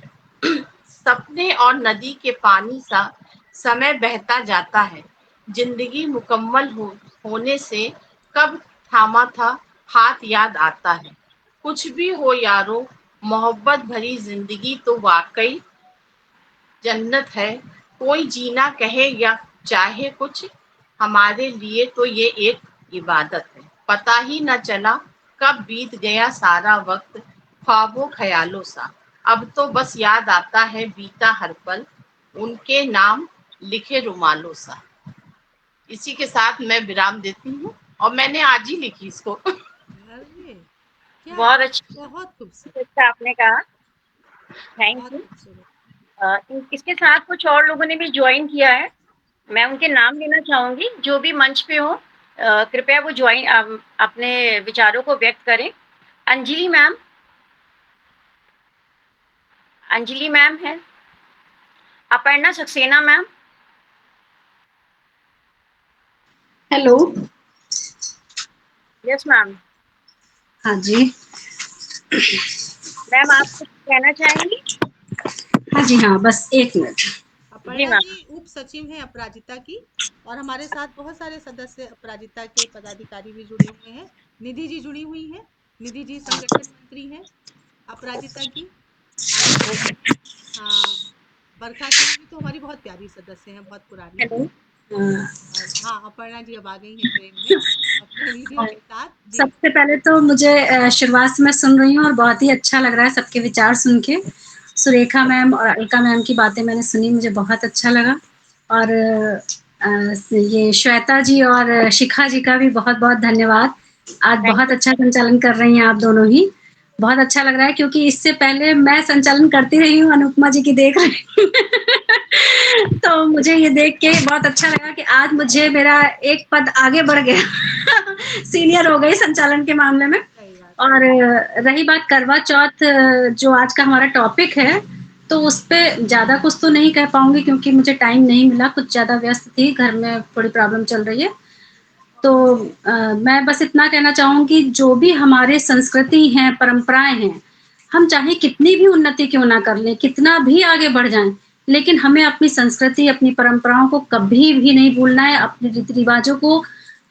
सपने और नदी के पानी सा समय बहता जाता है। जिंदगी मुकम्मल होने से कब थामा था हाथ याद आता है। कुछ भी हो यारो, मोहब्बत भरी जिंदगी तो वाकई जन्नत है। कोई जीना कहे या चाहे कुछ, हमारे लिए तो ये एक इबादत है। पता ही न चला कब बीत गया सारा वक्त, ख्वाबों ख्यालों सा। अब तो बस याद आता है बीता हर पल, उनके नाम लिखे रुमालों सा। इसी के साथ मैं विराम देती हूँ, और मैंने आज ही लिखी इसको। अरे क्या बहुत अच्छा बहुत खूबसूरत, अच्छा आपने कहा, थैंक बहुत यू। खूबसूरत। इसके साथ कुछ और लोगों ने भी ज्वाइन किया है, मैं उनके नाम लेना चाहूंगी। जो भी मंच पे हो कृपया वो ज्वाइन अपने विचारों को व्यक्त करें। अंजलि मैम, अंजलि मैम है, Aparna Saxena ma'am, hello. Yes ma'am. हाँ जी। मैम आप कुछ कहना चाहेंगी? हाँ जी, हाँ, बस एक मिनट। जी अपर्णा मैम। जी उप सचिव हैं अपराजिता की, और हमारे साथ बहुत सारे सदस्य अपराजिता के पदाधिकारी भी जुड़े हुए हैं। निधि जी जुड़ी हुई हैं, निधि जी संगठन मंत्री हैं अपराजिता की। और हाँ, बरखा सिंह भी तो हमारी बहुत प्यारी सदस्य हैं, बहुत पुरानी। हेलो। हाँ, और हाँ, अपर्णा जी अब आ गई हैं ट्रेन में अपने वीडियो के साथ जी। सबसे पहले तो मुझे शुरुआत से मैं सुन रही हूँ और बहुत ही अच्छा लग रहा है सबके विचार सुन के। सुरेखा मैम और अलका मैम की बातें मैंने सुनी, मुझे बहुत अच्छा लगा। और ये श्वेता जी और शिखा जी का भी बहुत बहुत धन्यवाद। आज थैंक बहुत यू। अच्छा संचालन कर रही हैं आप दोनों ही। बहुत अच्छा लग रहा है क्योंकि इससे पहले मैं संचालन करती रही हूँ, अनुपमा जी की देख रही हूँ। तो मुझे ये देख के बहुत अच्छा लगा कि आज मुझे मेरा एक पद आगे बढ़ गया। सीनियर हो गई संचालन के मामले में। सही बात। और रही बात करवा चौथ, जो आज का हमारा टॉपिक है, तो उस पे ज़्यादा कुछ तो नहीं कह पाऊँगी क्योंकि मुझे टाइम नहीं मिला, कुछ ज़्यादा व्यस्त थी, घर में थोड़ी प्रॉब्लम चल रही है। तो मैं बस इतना कहना चाहूँगी, जो भी हमारे संस्कृति हैं, परंपराएँ हैं, हम चाहे कितनी भी उन्नति क्यों ना कर लें, कितना भी आगे बढ़ जाएँ, लेकिन हमें अपनी संस्कृति, अपनी परंपराओं को कभी भी नहीं भूलना है, अपने रीति-रिवाजों को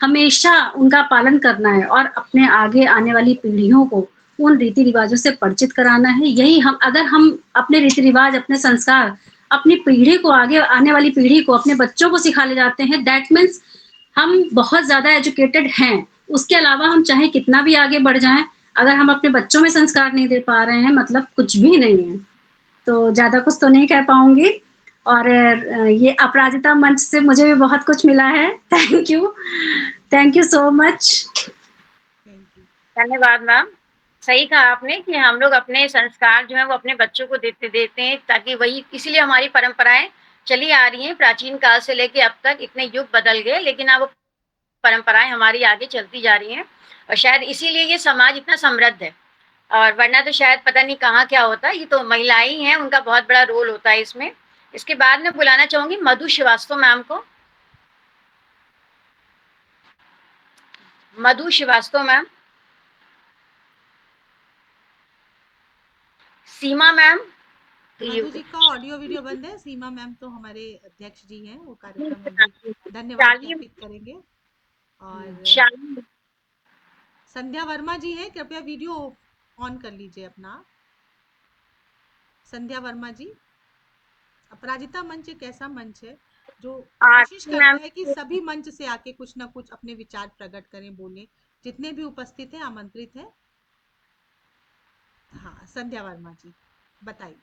हमेशा उनका पालन करना है और अपने आगे आने वाली पीढ़ियों को उन रीति-रिवाजों से परिचित कराना है। यही हम, अगर हम अपने रीति-रिवाज, अपने संस्कार, अपनी पीढ़ी को, आगे आने वाली पीढ़ी को, अपने बच्चों को सिखा ले जाते हैं, दैट मीन्स हम बहुत ज़्यादा एजुकेटेड हैं। उसके अलावा हम चाहे कितना भी आगे बढ़ जाएँ, अगर हम अपने बच्चों में संस्कार नहीं दे पा रहे हैं, मतलब कुछ भी नहीं है। तो ज़्यादा कुछ तो नहीं कह पाऊँगी। और ये अपराजिता मंच से मुझे भी बहुत कुछ मिला है। Thank you so much. Thank you. धन्यवाद मैम। सही कहा आपने कि हम लोग अपने संस्कार जो है वो अपने बच्चों को देते देते हैं, ताकि वही, इसीलिए हमारी परंपराएं चली आ रही हैं प्राचीन काल से लेके अब तक। इतने युग बदल गए लेकिन अब परंपराएं हमारी आगे चलती जा रही हैं, और शायद इसीलिए ये समाज इतना समृद्ध है। और वरना तो शायद पता नहीं कहाँ क्या होता। ये तो महिलाएं ही हैं, उनका बहुत बड़ा रोल होता है इसमें। इसके बाद में बुलाना चाहूंगी मधु श्रीवास्तव मैम को। मधु श्रीवास्तव मैम, सीमा मैम। मधु जी का ऑडियो वीडियो बंद है। सीमा मैम तो हमारे अध्यक्ष जी हैं, वो कार्यक्रम में भी धन्यवाद शाली ज्ञापित करेंगे। और शाली संध्या वर्मा जी हैं, कृपया वीडियो ऑन कर लीजिए अपना। संध्या वर्मा जी, अपराजिता मंच एक ऐसा मंच है जो कोशिश आरती मैम, करता है कि सभी मंच से आके कुछ ना कुछ अपने विचार प्रकट करें, बोलें। जितने भी उपस्थित हैं आमंत्रित हैं। हाँ, संध्या वर्मा जी बताइए।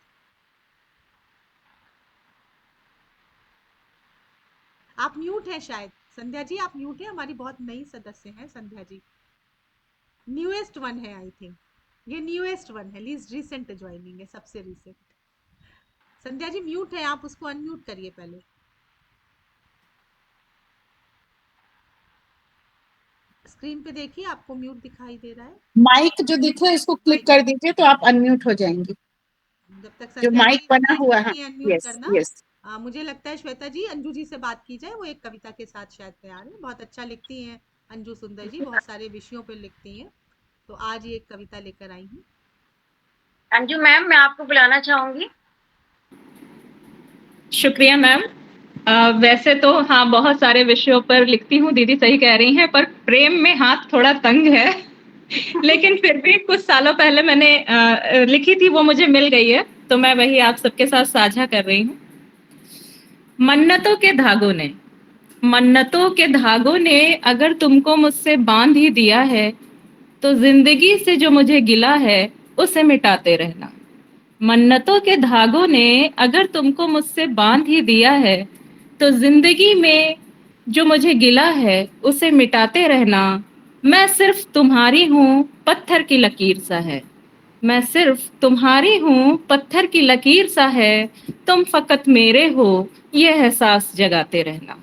आप म्यूट हैं शायद। संध्या जी आप म्यूट हैं, हमारी बहुत नई सदस्य हैं संध्या जी। न्यूएस्ट वन है आई थिंक, ये न्यूएस्ट वन है, लीस्ट रिसेंट ज्वाइनिंग है, सबसे रिसेंट। संध्या जी म्यूट है, आप उसको अनम्यूट करिए पहले। स्क्रीन पे देखिए, आपको म्यूट दिखाई दे रहा है। माइक जो दिखे इसको क्लिक कर दीजिए तो आप अनम्यूट हो जाएंगी। जब तक जो संध्या माइक जी बना बताएंगी हुआ है, कि अनम्यूट यस करना, यस। मुझे लगता है श्वेता जी अंजू जी से बात की जाए, वो एक कविता के साथ शायद तैयार है। बहुत अच्छा लिखती हैं अंजू सुंदर जी, बहुत सारे विषयों पर लिखती हैं, तो आज ये एक कविता लेकर आई हूँ। अंजू मैम मैं आपको बुलाना चाहूंगी। शुक्रिया मैम। वैसे तो हाँ बहुत सारे विषयों पर लिखती हूँ, दीदी सही कह रही हैं, पर प्रेम में हाथ थोड़ा तंग है। लेकिन फिर भी कुछ सालों पहले मैंने लिखी थी, वो मुझे मिल गई है, तो मैं वही आप सबके साथ साझा कर रही हूँ। मन्नतों के धागों ने, मन्नतों के धागों ने अगर तुमको मुझसे बांध ही दिया है, तो जिंदगी से जो मुझे गिला है उसे मिटाते रहना। मन्नतों के धागों ने अगर तुमको मुझसे बांध ही दिया है, तो जिंदगी में जो मुझे गिला है उसे मिटाते रहना। मैं सिर्फ तुम्हारी हूँ, पत्थर की लकीर सा है। मैं सिर्फ तुम्हारी हूँ, पत्थर की लकीर सा है। तुम फकत मेरे हो, ये एहसास जगाते रहना।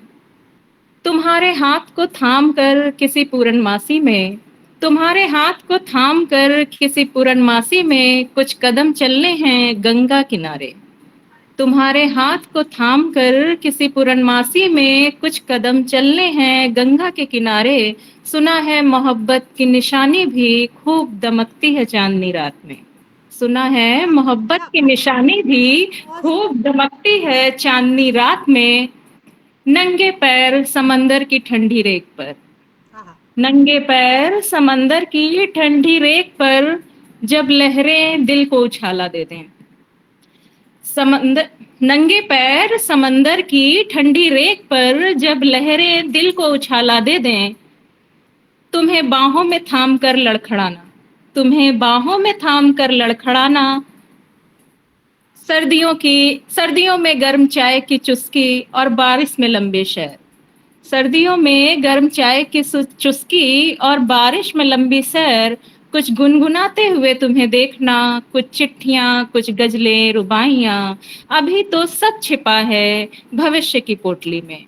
तुम्हारे हाथ को थाम कर किसी पूरनमासी में, तुम्हारे हाथ को थाम कर किसी पूरनमासी में कुछ कदम चलने हैं गंगा किनारे। तुम्हारे हाथ को थाम कर किसी पूरनमासी में कुछ कदम चलने हैं गंगा के किनारे। सुना है मोहब्बत की निशानी भी खूब दमकती है चांदनी रात में। सुना है मोहब्बत की निशानी भी खूब दमकती है चांदनी रात में। नंगे पैर समंदर की ठंडी रेत पर, नंगे पैर समंदर की ठंडी रेत पर जब लहरें दिल को उछाला दे दें। समंदर, नंगे पैर समंदर की ठंडी रेत पर जब लहरें दिल को उछाला दे दें। तुम्हें बाहों में थाम कर लड़खड़ाना, तुम्हें बाहों में थाम कर लड़खड़ाना। सर्दियों में गर्म चाय की चुस्की और बारिश में लंबे सैर। सर्दियों में गर्म चाय की चुस्की और बारिश में लंबी सैर। कुछ गुनगुनाते हुए तुम्हें देखना, कुछ चिट्ठियां, कुछ गजलें, रुबाइयां। अभी तो सब छिपा है भविष्य की पोटली में।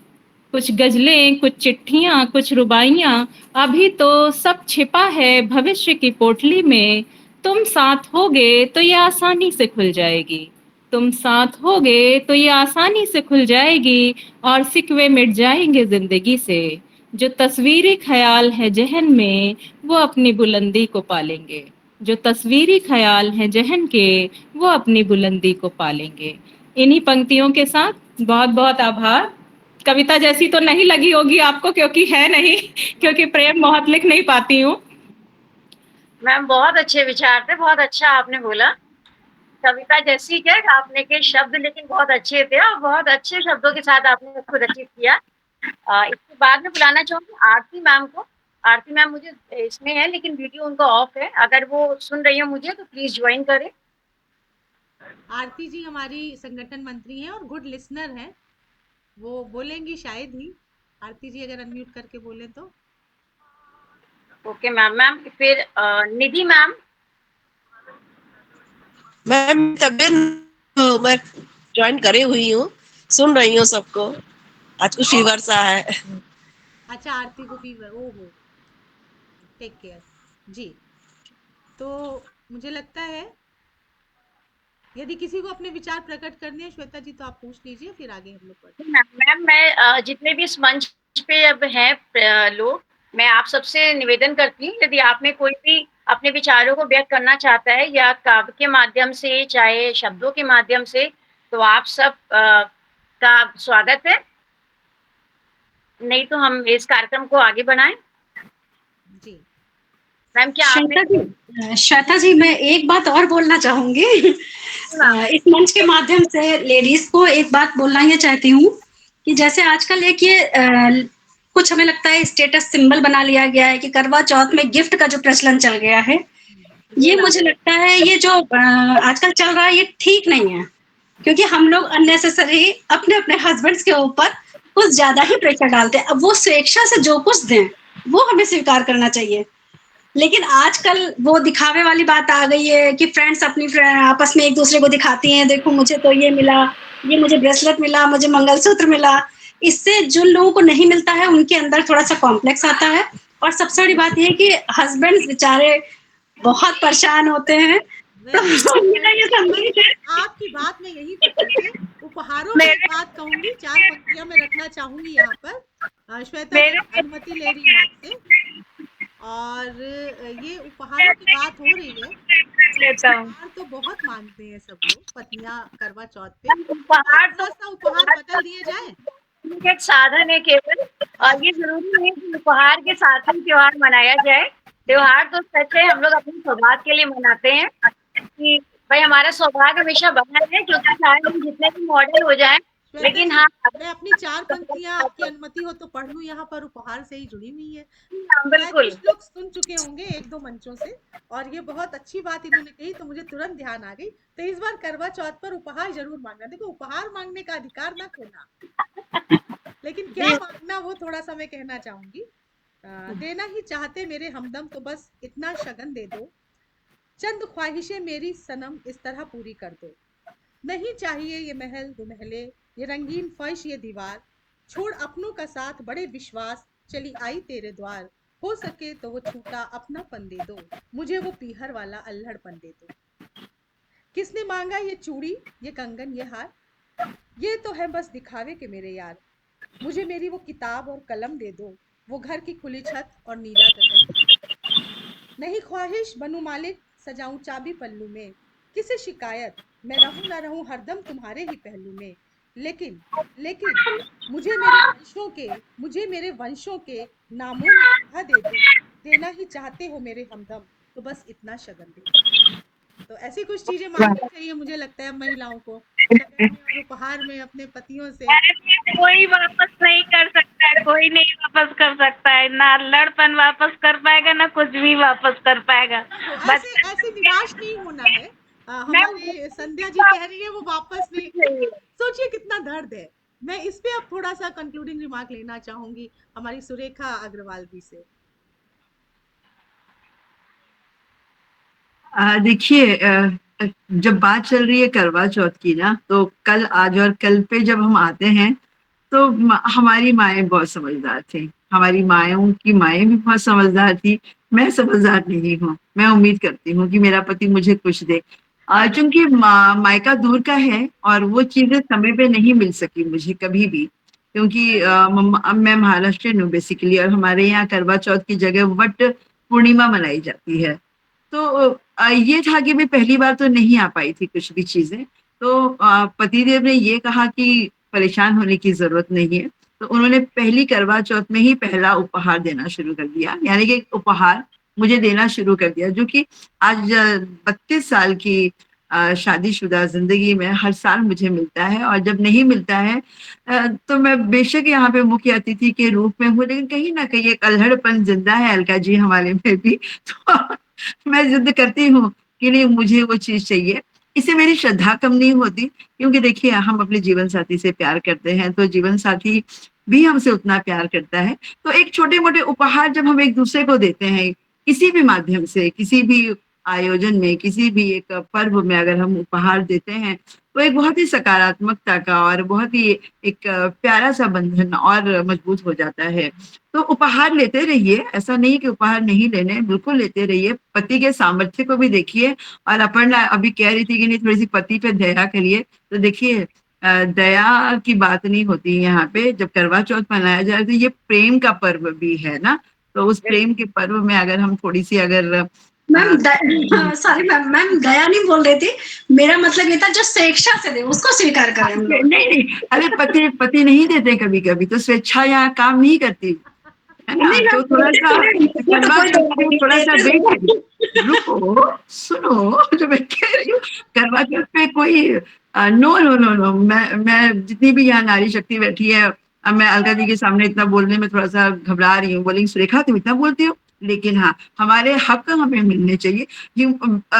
कुछ गजलें, कुछ चिट्ठियां, कुछ रुबाइयां। अभी तो सब छिपा है भविष्य की पोटली में। तुम साथ होगे तो ये आसानी से खुल जाएगी। तुम साथ होगे तो ये आसानी से खुल जाएगी और सिकवे मिट जाएंगे जिंदगी से। जो तस्वीरी ख्याल है जहन में वो अपनी बुलंदी को पालेंगे। जो तस्वीरी ख्याल है जहन के वो अपनी बुलंदी को पालेंगे। इन्हीं पंक्तियों के साथ बहुत बहुत आभार। कविता जैसी तो नहीं लगी होगी आपको, क्योंकि है नहीं, क्योंकि प्रेम बहुत लिख नहीं पाती हूँ। मैम बहुत अच्छे विचार थे, बहुत अच्छा आपने बोला। कविता जैसी क्या आपने के शब्द लेकिन बहुत अच्छे थे और बहुत अच्छे शब्दों के साथ आपने उसको रचित किया। इसके बाद में बुलाना चाहूंगी आरती मैम को। आरती मैम मुझे इसमें है लेकिन वीडियो उनका ऑफ है, अगर वो सुन रही हो मुझे तो प्लीज ज्वाइन करें। आरती जी हमारी संगठन मंत्री हैं और गुड लिसनर हैं, वो बोलेंगी शायद ही। आरती जी अगर अनम्यूट करके बोले तो। Okay ma'am. मैम फिर निधि मैम। मैम तबियत मैं ज्वाइन करे हुई हूँ, सुन रही हूँ सबको। आज कुछ फीवर सा है। अच्छा आरती को फीवर, ओहो, टेक केयर जी। तो मुझे लगता है यदि किसी को अपने विचार प्रकट करने हैं श्वेता जी तो आप पूछ लीजिए, फिर आगे हम लोग बढ़ते हैं। मैम मैं जितने भी इस मंच पे अब हैं लोग, मैं आप सबसे निवेदन करती हूँ यदि आप में कोई भी अपने विचारों को व्यक्त करना चाहता है या काव्य के माध्यम से चाहे शब्दों के माध्यम से, तो आप सब का स्वागत है। नहीं तो हम इस कार्यक्रम को आगे बढ़ाएं। जी मैम क्या आपने श्वेता जी मैं एक बात और बोलना चाहूंगी। इस मंच के माध्यम से लेडीज को एक बात बोलना ये चाहती हूँ कि जैसे आजकल एक ये कुछ हमें लगता है स्टेटस सिंबल बना लिया गया है कि करवा चौथ में गिफ्ट का जो प्रचलन चल गया है, ये मुझे लगता है ये जो आजकल चल रहा है ये ठीक नहीं है, क्योंकि हम लोग अननेसेसरी अपने अपने हस्बैंड्स के ऊपर कुछ ज्यादा ही प्रेशर डालते हैं। अब वो स्वेच्छा से जो कुछ दें वो हमें स्वीकार करना चाहिए, लेकिन आजकल वो दिखावे वाली बात आ गई है कि फ्रेंड्स अपनी आपस में एक दूसरे को दिखाती हैं, देखो मुझे तो ये मिला, ये मुझे ब्रेसलेट मिला, मुझे मंगलसूत्र मिला। इससे जिन लोगों को नहीं मिलता है उनके अंदर थोड़ा सा कॉम्प्लेक्स आता है, और सबसे बड़ी बात ये है कि हस्बैंड बेचारे बहुत परेशान होते हैं। तो मेरा ये संदेश है। आपकी बात में यही पकड़ के उपहारों की बात कहूंगी, 4 पंक्तियां मैं रखना चाहूंगी यहाँ पर। श्वेता अनुमति ले रही हूँ आपसे, और ये उपहारों की बात हो रही है। उपहार तो बहुत मानते हैं सब लोग, पत्नियां करवा चौथ पे उपहार थोड़ा सा उपहार बदल दिए जाए। एक साधन है केवल, और ये जरूरी नहीं है कि उपहार के साथ ही त्योहार मनाया जाए। त्योहार तो सच है हम लोग अपने सौभाग्य के लिए मनाते हैं कि भाई हमारा सौभाग्य हमेशा बना है, क्योंकि चाहे हम जितने भी मॉडल हो जाए, लेकिन हाँ मैं अपनी 4 पंक्तियां आपकी अनुमति हो तो पढ़ लूं, यहाँ पर उपहार से ही जुड़ी हुई है। बिल्कुल कुछ लोग सुन चुके होंगे 1-2 मंचों से, और ये बहुत अच्छी बात इन्होंने कही तो मुझे तुरंत ध्यान आ गई। तो इस बार करवा चौथ पर उपहार जरूर मांगना। देखो उपहार मांगने का अधिकार ना खोना, लेकिन क्या मांगना वो थोड़ा सा मैं कहना चाहूंगी। देना ही चाहते मेरे हमदम तो बस इतना शगन दे दो, चंद ख्वाहिशें मेरी सनम इस तरह पूरी कर दो। नहीं चाहिए ये महल दो महले, ये रंगीन फर्श ये दीवार, छोड़ अपनों का साथ बड़े विश्वास, चली आई तेरे द्वार। हो सके तो वो छूटा अपनापन दे दो, मुझे वो पीहर वाला अल्हड़पन दे दो। किसने मांगा ये चूड़ी ये कंगन ये हार, ये तो है बस दिखावे के मेरे यार। मुझे मेरी वो किताब और कलम दे दो, वो घर की खुली छत और नीला गगन। नहीं ख्वाहिश बनूं मालिक, सजाऊं चाबी पल्लू में, किसे शिकायत मैं रहूं ना रहूं हरदम तुम्हारे ही पहलू में। लेकिन मुझे मेरे वंशों के नामों में लिखा दे दो, देना ही चाहते हो मेरे हमदम तो बस इतना शगन दे। तो ऐसी कुछ चीजें मांगनी चाहिए मुझे लगता है महिलाओं को शगन में और उपहार में अपने पतियों से। कोई वापस नहीं कर सकता है, कोई नहीं वापस कर सकता है, ना लड़पन वापस कर पाएगा ना कुछ भी वापस कर पाएगा। बस ऐसे निराश नहीं होना है। हमारी संध्या जी कह रही है वो वापस नहीं, सोचिए कितना दर्द है। मैं इस पे अब थोड़ा सा कंक्लूडिंग रिमार्क लेना चाहूंगी हमारी सुरेखा अग्रवाल जी से। देखिए, जब बात चल रही है करवा चौथ की ना, तो कल आज और कल पे जब हम आते हैं तो हमारी माएँ बहुत समझदार थी, हमारी मायों की माएँ भी बहुत समझदार थी। मैं समझदार नहीं हूँ, मैं उम्मीद करती हूँ कि मेरा पति मुझे कुछ दे। चूंकि मायका दूर का है और वो चीजें समय पे नहीं मिल सकी मुझे कभी भी, क्योंकि मैं महाराष्ट्रियन हूँ बेसिकली, और हमारे यहाँ करवा चौथ की जगह वट पूर्णिमा मनाई जाती है। तो ये था कि मैं पहली बार तो नहीं आ पाई थी कुछ भी चीजें, तो पतिदेव ने ये कहा कि परेशान होने की जरूरत नहीं है, तो उन्होंने पहली करवा चौथ में ही पहला उपहार देना शुरू कर दिया, यानी कि उपहार मुझे देना शुरू कर दिया, जो कि आज 32 साल की शादीशुदा जिंदगी में हर साल मुझे मिलता है। और जब नहीं मिलता है तो मैं बेशक यहाँ पे मुख्य अतिथि के रूप में हूँ, लेकिन कहीं ना कहीं एक अल्हड़पन जिंदा है अलका जी हमारे में भी। तो मैं जिद करती हूँ कि नहीं मुझे वो चीज चाहिए। इससे मेरी श्रद्धा कम नहीं होती, क्योंकि देखिए हम अपने जीवन साथी से प्यार करते हैं तो जीवन साथी भी हमसे उतना प्यार करता है। तो एक छोटे मोटे उपहार जब हम एक दूसरे को देते हैं किसी भी माध्यम से, किसी भी आयोजन में, किसी भी एक पर्व में अगर हम उपहार देते हैं तो एक बहुत ही सकारात्मकता का और बहुत ही एक प्यारा सा बंधन और मजबूत हो जाता है। तो उपहार लेते रहिए, ऐसा नहीं कि उपहार नहीं लेने, बिल्कुल लेते रहिए। पति के सामर्थ्य को भी देखिए। और अपर्णा अभी कह रही थी कि नहीं थोड़ी सी पति पे दया करिए, तो देखिए दया की बात नहीं होती यहाँ पे। जब करवा चौथ मनाया जाए तो ये प्रेम का पर्व भी है ना, तो उस प्रेम के पर्व में अगर हम थोड़ी सी अगर मैम सॉरी मैम दया नहीं बोल रही थी, मेरा मतलब ये था जो स्वेच्छा से दे उसको स्वीकार करें हम लोग। नहीं, अरे पति नहीं देते कभी कभी, तो स्वेच्छा यहाँ काम नहीं करती। है ना? तो थोड़ा-सा करवा चौथ पे थोड़ा-सा वेट करिए। रुको, सुनो जो मैं कह रही हूँ, करवा चौथ पे कोई नो, नो, नो, नो, मैं जितनी भी यहाँ नारी शक्ति बैठी है, अब मैं अलका जी के सामने इतना बोलने में थोड़ा-सा घबरा रही हूँ, बोलेंगी सुरेखा तुम इतना बोलती हो? लेकिन हाँ, हमारे हक हमें मिलने चाहिए। ये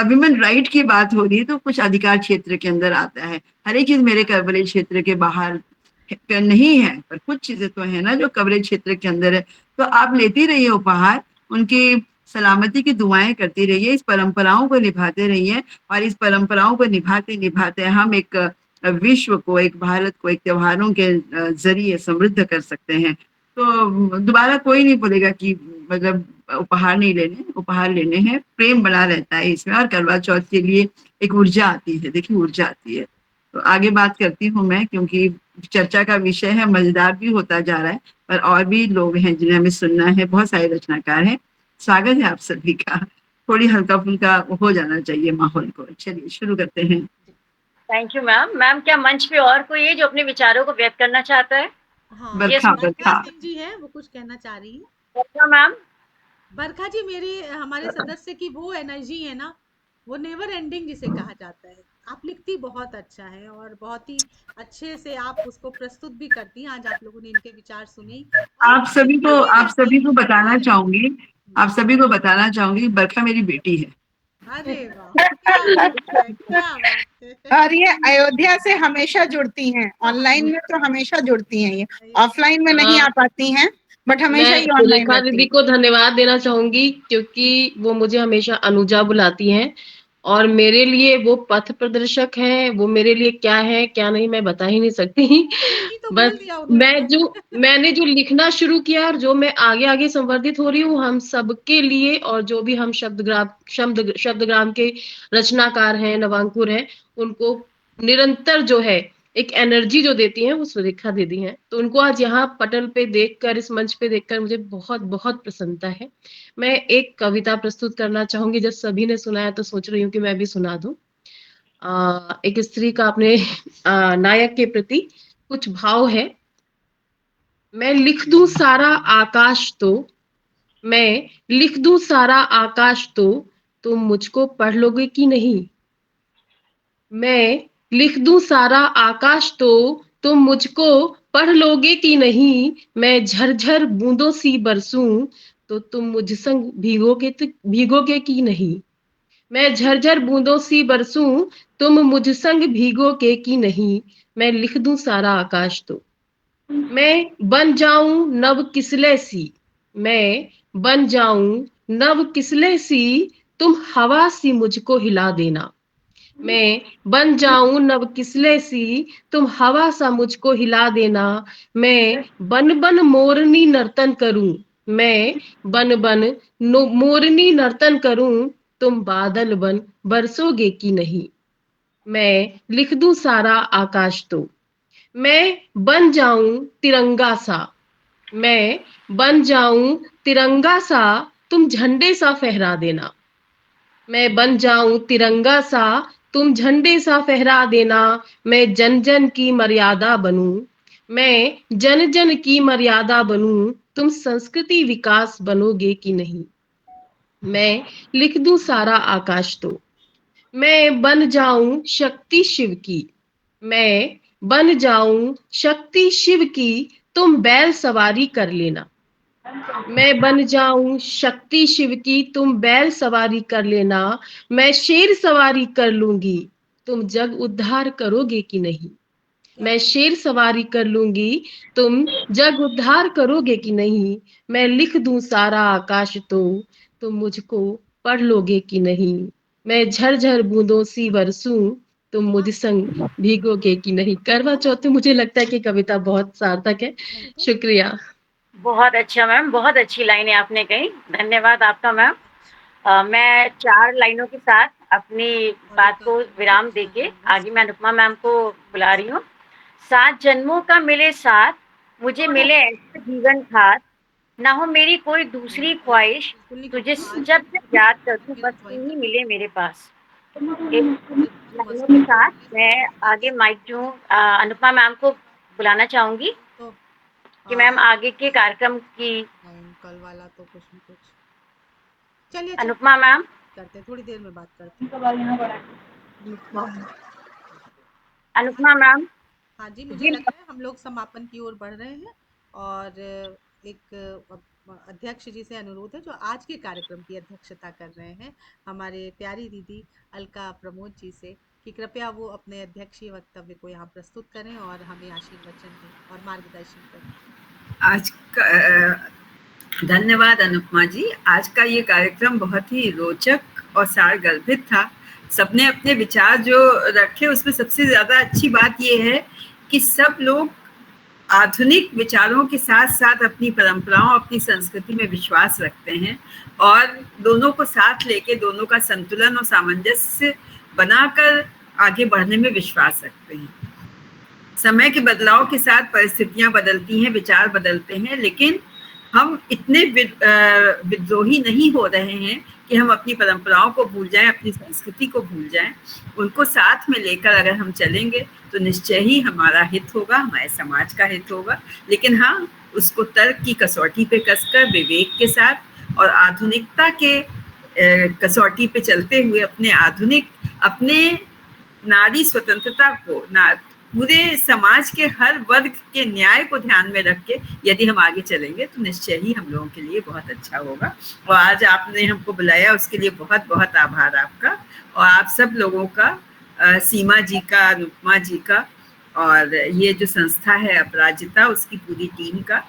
विमेन राइट की बात हो रही है तो कुछ अधिकार क्षेत्र के अंदर आता है। हर एक चीज़ मेरे कवरेज क्षेत्र के बाहर नहीं है, पर कुछ चीज़ें तो है ना जो कवरेज क्षेत्र के अंदर है। तो आप लेती रहिए उपहार, उनकी सलामती की दुआएँ करती रहिए, इस परंपराओं को निभाते रहिए और इस परंपराओं को निभाते-निभाते हम एक विश्व को, एक भारत को एक त्योहारों के ज़रिए समृद्ध कर सकते हैं। तो दोबारा कोई नहीं बोलेगा कि मतलब उपहार नहीं लेने, उपहार लेने हैं, प्रेम बना रहता है इसमें और करवा चौथ के लिए एक ऊर्जा आती है, देखिए ऊर्जा आती है। तो आगे बात करती हूँ मैं क्योंकि चर्चा का विषय है, मज़ेदार भी होता जा रहा है, पर और भी लोग हैं जिन्हें हमें सुनना है, बहुत सारे रचनाकार हैं। स्वागत है आप सभी का। थोड़ी हल्का-फुल्का हो जाना चाहिए माहौल को। चलिए शुरू करते हैं। Thank you ma'am. मैम क्या मंच पे और कोई है जो अपने विचारों को व्यक्त करना चाहता है? हाँ, यस बरखा, मैम। बरखा। सिंह जी हैं, वो कुछ कहना चाह रही हैं। बरखा मैम। बरखा जी मेरी हमारे सदस्य की वो एनर्जी है ना, वो नेवर एंडिंग जिसे कहा जाता है। आप लिखती बहुत अच्छा है और बहुत ही अच्छे से आप उसको प्रस्तुत भी करती हैं। आज आप लोगों ने इनके विचार सुने और आप सभी को भी आप करती सभी को हैं। बताना चाहूँगी बरखा मेरी बेटी है। अरे वाह! क्या बात है, क्या बात है। और ये अयोध्या से हमेशा जुड़ती हैं, ऑनलाइन में तो हमेशा जुड़ती हैं ये, ऑफलाइन में नहीं आ पाती हैं, बट हमेशा मैं ही ऑनलाइन सुरेखा रहती दीदी हैं। को धन्यवाद देना चाहूंगी क्योंकि वो मुझे हमेशा अनुजा बुलाती हैं और मेरे लिए वो पथ प्रदर्शक हैं। वो मेरे लिए क्या है क्या नहीं मैं बता ही नहीं सकती। यही तो बोल बस दिया उन्होंने। मैंने जो लिखना शुरू किया और जो मैं आगे आगे संवर्धित हो रही हूँ हम सबके लिए, और जो भी हम शब्दग्राम के रचनाकार हैं, नवांकुर हैं, उनको निरंतर जो है एक एनर्जी जो देती हैं वो सुरेखा दीदी हैं। तो उनको आज यहाँ पटल पे देखकर, इस मंच पे देखकर मुझे बहुत बहुत प्रसन्नता है। मैं एक कविता प्रस्तुत करना चाहूंगी। जब सभी ने सुनाया तो सोच रही हूँ कि मैं भी सुना दूं। एक स्त्री का अपने नायक के प्रति कुछ भाव है। मैं लिख दूं सारा आकाश तो, मैं लिख दूं सारा आकाश तो, तुम मुझको पढ़ लोगे कि नहीं? मैं लिख दूं सारा आकाश तो, तुम मुझको पढ़ लोगे कि नहीं? मैं झरझर बूंदों सी बरसूं तो तुम मुझ संग भीगोगे कि नहीं? मैं झरझर बूंदों सी बरसूं तुम मुझ संग भीगोगे कि नहीं? मैं लिख दूं सारा आकाश तो, मैं बन जाऊं नव किसले सी, मैं बन जाऊं नव किसले सी, तुम हवा सी मुझको हिला देना। मैं बन जाऊं नव किसले सी, तुम हवा सा मुझको हिला देना। मैं बन बन मोरनी नर्तन करूं, मैं बन बन मोरनी नर्तन करूं, तुम बादल बन बरसोगे कि नहीं? मैं लिख दूं सारा आकाश तो, मैं बन जाऊं तिरंगा सा, मैं बन जाऊं तिरंगा सा, तुम झंडे सा फहरा देना। मैं बन जाऊं तिरंगा सा, तुम झंडे सा फहरा देना। मैं जन जन की मर्यादा बनूं, मैं जन जन की मर्यादा बनूं, तुम संस्कृति विकास बनोगे कि नहीं? मैं लिख दूं सारा आकाश तो, मैं बन जाऊं शक्ति शिव की, मैं बन जाऊं शक्ति शिव की, तुम बैल सवारी कर लेना। मैं बन जाऊं शक्ति शिव की, तुम बैल सवारी कर लेना। मैं शेर सवारी कर लूंगी, तुम जग उद्धार करोगे कि नहीं? मैं शेर सवारी कर लूंगी, तुम जग उद्धार करोगे कि नहीं? मैं लिख दूं सारा आकाश तो, तुम मुझको पढ़ लोगे कि नहीं? मैं झरझर बूंदों सी बरसूं, तुम मुझ संग भीगोगे कि नहीं? करवा चौथ में मुझे लगता है कि कविता बहुत सार्थक है। शुक्रिया। बहुत अच्छा मैम, बहुत अच्छी लाइनें आपने कही। धन्यवाद आपका मैम। मैं 4 लाइनों के साथ अपनी बात को विराम देके आगे मैं अनुपमा मैम को बुला रही हूँ। 7 जन्मों का मिले साथ, मुझे मिले ऐसे जीवन खास, ना हो मेरी कोई दूसरी ख्वाहिश, तुझे जब जब याद करूं बस तू ही मिले मेरे पास। इन लाइनों के साथ मैं आगे माइक जो अनुपमा मैम को बुलाना चाहूंगी। कि मैम आगे के कार्यक्रम की कल वाला तो कुछ न कुछ चलिए अनुपमा मैम करते हैं, थोड़ी देर में बात करते हैं। अनुपमा मैम हाँ जी, मुझे लग रहा है हम लोग समापन की ओर बढ़ रहे हैं और एक अध्यक्ष जी से अनुरोध है जो आज के कार्यक्रम की अध्यक्षता कर रहे हैं, हमारे प्यारी दीदी अलका प्रमोद जी से, कि कृपया वो अपने अध्यक्षीय वक्तव्य को यहाँ प्रस्तुत करें और हमें आशीर्वचन दें और मार्गदर्शन करें। आज का धन्यवाद अनुपमा जी। आज का ये कार्यक्रम बहुत ही रोचक और सारगर्भित था। सबने अपने विचार जो रखे उसमें सबसे ज्यादा अच्छी बात ये है कि सब लोग आधुनिक विचारों के साथ साथ अपनी परंपराओं, अपनी संस्कृति में विश्वास रखते हैं और दोनों को साथ लेके दोनों का संतुलन और सामंजस्य बनाकर आगे बढ़ने में विश्वास रखते हैं। समय के बदलाव के साथ परिस्थितियां बदलती हैं, विचार बदलते हैं, लेकिन हम इतने विद्रोही नहीं हो रहे हैं कि हम अपनी परंपराओं को भूल जाएं, अपनी संस्कृति को भूल जाएं। उनको साथ में लेकर अगर हम चलेंगे तो निश्चय ही हमारा हित होगा, हमारे समाज का हित होगा। लेकिन हाँ, उसको तर्क की कसौटी पे कसकर विवेक के साथ और आधुनिकता के कसौटी पे चलते हुए अपने नारी स्वतंत्रता को, पूरे समाज के हर वर्ग के न्याय को ध्यान में रख के यदि हम आगे चलेंगे तो निश्चय ही हम लोगों के लिए बहुत अच्छा होगा। और आज आपने हमको बुलाया उसके लिए बहुत बहुत आभार आपका, और आप सब लोगों का, सीमा जी का, अनुपमा जी का, और ये जो संस्था है अपराजिता उसकी पूरी टीम का,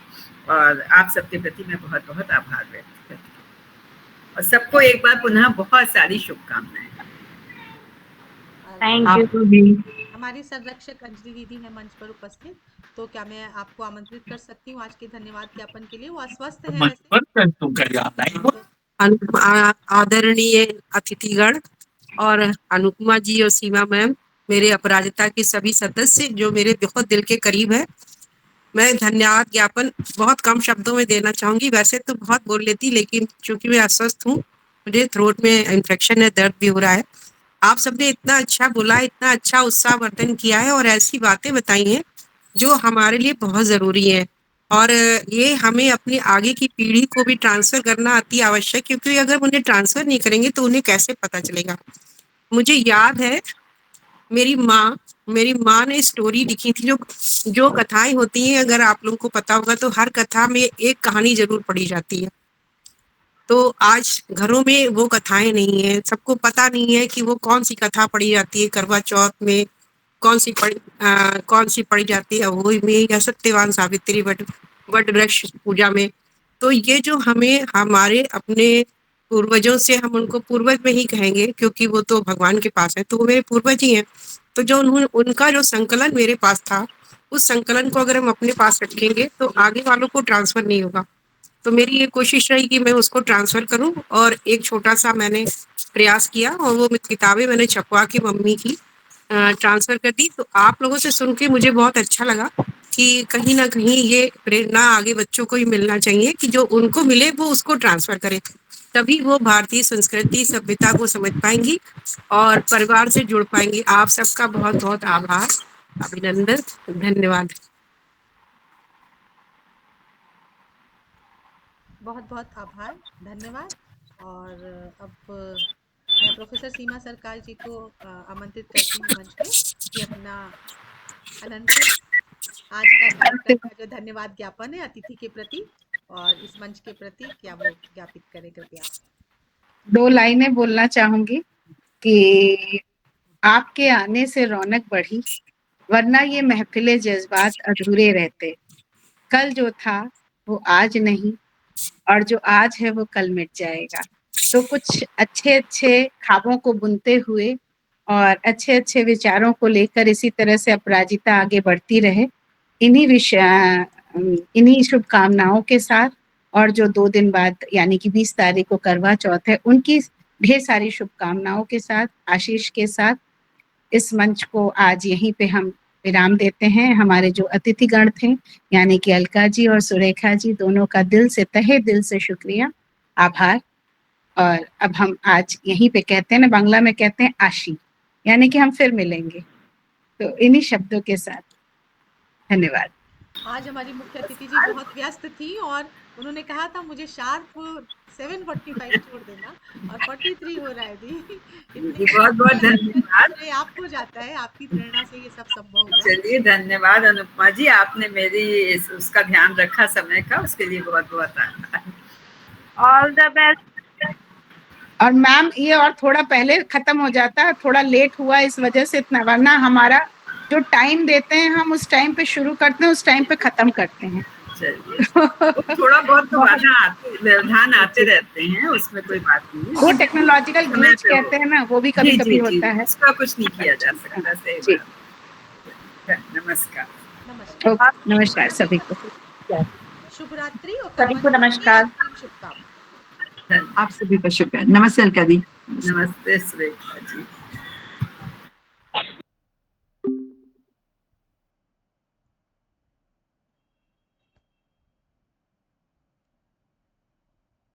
और आप सबके प्रति मैं बहुत बहुत आभार व्यक्त करती हूँ। और सबको एक बार पुनः बहुत सारी शुभकामनाएं। Thank you. हमारी संरक्षक अंजलि दीदी है मंच पर उपस्थित, तो क्या मैं आपको आमंत्रित कर सकती हूँ आज के धन्यवाद ज्ञापन के लिए? वो अस्वस्थ है आदरणीय अतिथिगण और अनुपमा जी और सीमा मैम, मेरे अपराजिता के सभी सदस्य जो मेरे बहुत दिल के करीब है, मैं धन्यवाद ज्ञापन बहुत कम शब्दों में देना चाहूंगी। वैसे तो बहुत बोल लेती, लेकिन चूंकि मैं अस्वस्थ हूँ, मुझे थ्रोट में इन्फेक्शन है, दर्द भी हो रहा है। आप सबने इतना अच्छा बोला, इतना अच्छा उत्साहवर्धन किया है और ऐसी बातें बताई हैं जो हमारे लिए बहुत जरूरी है, और ये हमें अपनी आगे की पीढ़ी को भी ट्रांसफर करना अति आवश्यक, क्योंकि अगर उन्हें ट्रांसफर नहीं करेंगे तो उन्हें कैसे पता चलेगा। मुझे याद है मेरी माँ ने स्टोरी लिखी थी, जो कथाएं होती हैं, अगर आप लोगों को पता होगा तो हर कथा में एक कहानी जरूर पढ़ी जाती है। तो आज घरों में वो कथाएं नहीं है, सबको पता नहीं है कि वो कौन सी कथा पढ़ी जाती है करवा चौथ में, कौन सी पढ़ी जाती है अहोई में, या सत्यवान सावित्री वट वृक्ष पूजा में। तो ये जो हमें हमारे अपने पूर्वजों से, हम उनको पूर्वज में ही कहेंगे क्योंकि वो तो भगवान के पास है, तो वो मेरे पूर्वज ही हैं। तो जो उनका जो संकलन मेरे पास था, उस संकलन को अगर हम अपने पास रखेंगे तो आगे वालों को ट्रांसफर नहीं होगा। तो मेरी ये कोशिश रही कि मैं उसको ट्रांसफर करूं, और एक छोटा सा मैंने प्रयास किया और वो किताबें मैंने छपवा के मम्मी की ट्रांसफर कर दी। तो आप लोगों से सुन के मुझे बहुत अच्छा लगा कि कहीं ना कहीं ये प्रेरणा आगे बच्चों को ही मिलना चाहिए कि जो उनको मिले वो उसको ट्रांसफर करें, तभी वो भारतीय संस्कृति सभ्यता को समझ पाएंगी और परिवार से जुड़ पाएंगी। आप सबका बहुत बहुत आभार, अभिनंदन, धन्यवाद। बहुत बहुत आभार, धन्यवाद। और अब मैं प्रोफेसर सीमा सरकार जी को आमंत्रित करती हूँ मंच पे कि अपना अनंत आज का कार्यक्रम का जो धन्यवाद ज्ञापन है अतिथि के प्रति और इस मंच के प्रति, क्या वो ज्ञापित करें कृपया। 2 लाइनें बोलना चाहूंगी कि आपके आने से रौनक बढ़ी, वरना ये महफिले जज्बात अधूरे रहते। कल जो था वो आज नहीं, और जो आज है वो कल मिट जाएगा। तो कुछ अच्छे अच्छे ख्वाबों को बुनते हुए और अच्छे अच्छे विचारों को लेकर इसी तरह से अपराजिता आगे बढ़ती रहे, इन्हीं शुभकामनाओं के साथ। और जो 2 दिन बाद यानी कि 20 तारीख को करवा चौथ है, उनकी ढेर सारी शुभकामनाओं के साथ, आशीष के साथ इस मंच को आज यहीं पे हम विराम देते हैं। हमारे जो अतिथिगण थे यानी कि अलका जी और सुरेखा जी, दोनों का दिल से, तहे दिल से शुक्रिया, आभार। और अब हम आज यहीं पे कहते हैं ना, बांग्ला में कहते हैं आशी, यानी कि हम फिर मिलेंगे। तो इन्हीं शब्दों के साथ धन्यवाद। आज हमारी मुख्य अतिथि जी बहुत व्यस्त थी और उन्होंने कहा था मुझे शार्प 7:45 छोड़ देना और 43 हो रहा है दी। जी, बहुत-बहुत धन्यवाद। श्रेय आपको जाता है, आपकी प्रेरणा से ये सब संभव हुआ। चलिए, धन्यवाद अनुपमा जी, आपने मेरी उसका ध्यान रखा समय का, उसके लिए बहुत-बहुत आभार। All the best. और मैम ये और थोड़ा पहले खत्म हो जाता, थोड़ा लेट हुआ इस वजह से इतना, वरना हमारा जो टाइम देते हैं हम उस टाइम पे शुरू करते हैं, उस टाइम पे खत्म करते हैं। चलिए, थोड़ा बहुत तो व्यवधान आते रहते हैं, उसमें कोई बात नहीं है। वो टेक्नोलॉजिकल ग्लिच कहते हैं ना, वो भी कभी कभी होता है। उसका कुछ नहीं किया जा सकता। सही बात। नमस्कार। नमस्कार सभी को। शुभ रात्रि और सभी को नमस्कार। शुभकामनाएं। आप सभी का शुक्रिया। नमस्ते अलका दी। नमस्ते सुरेखा जी।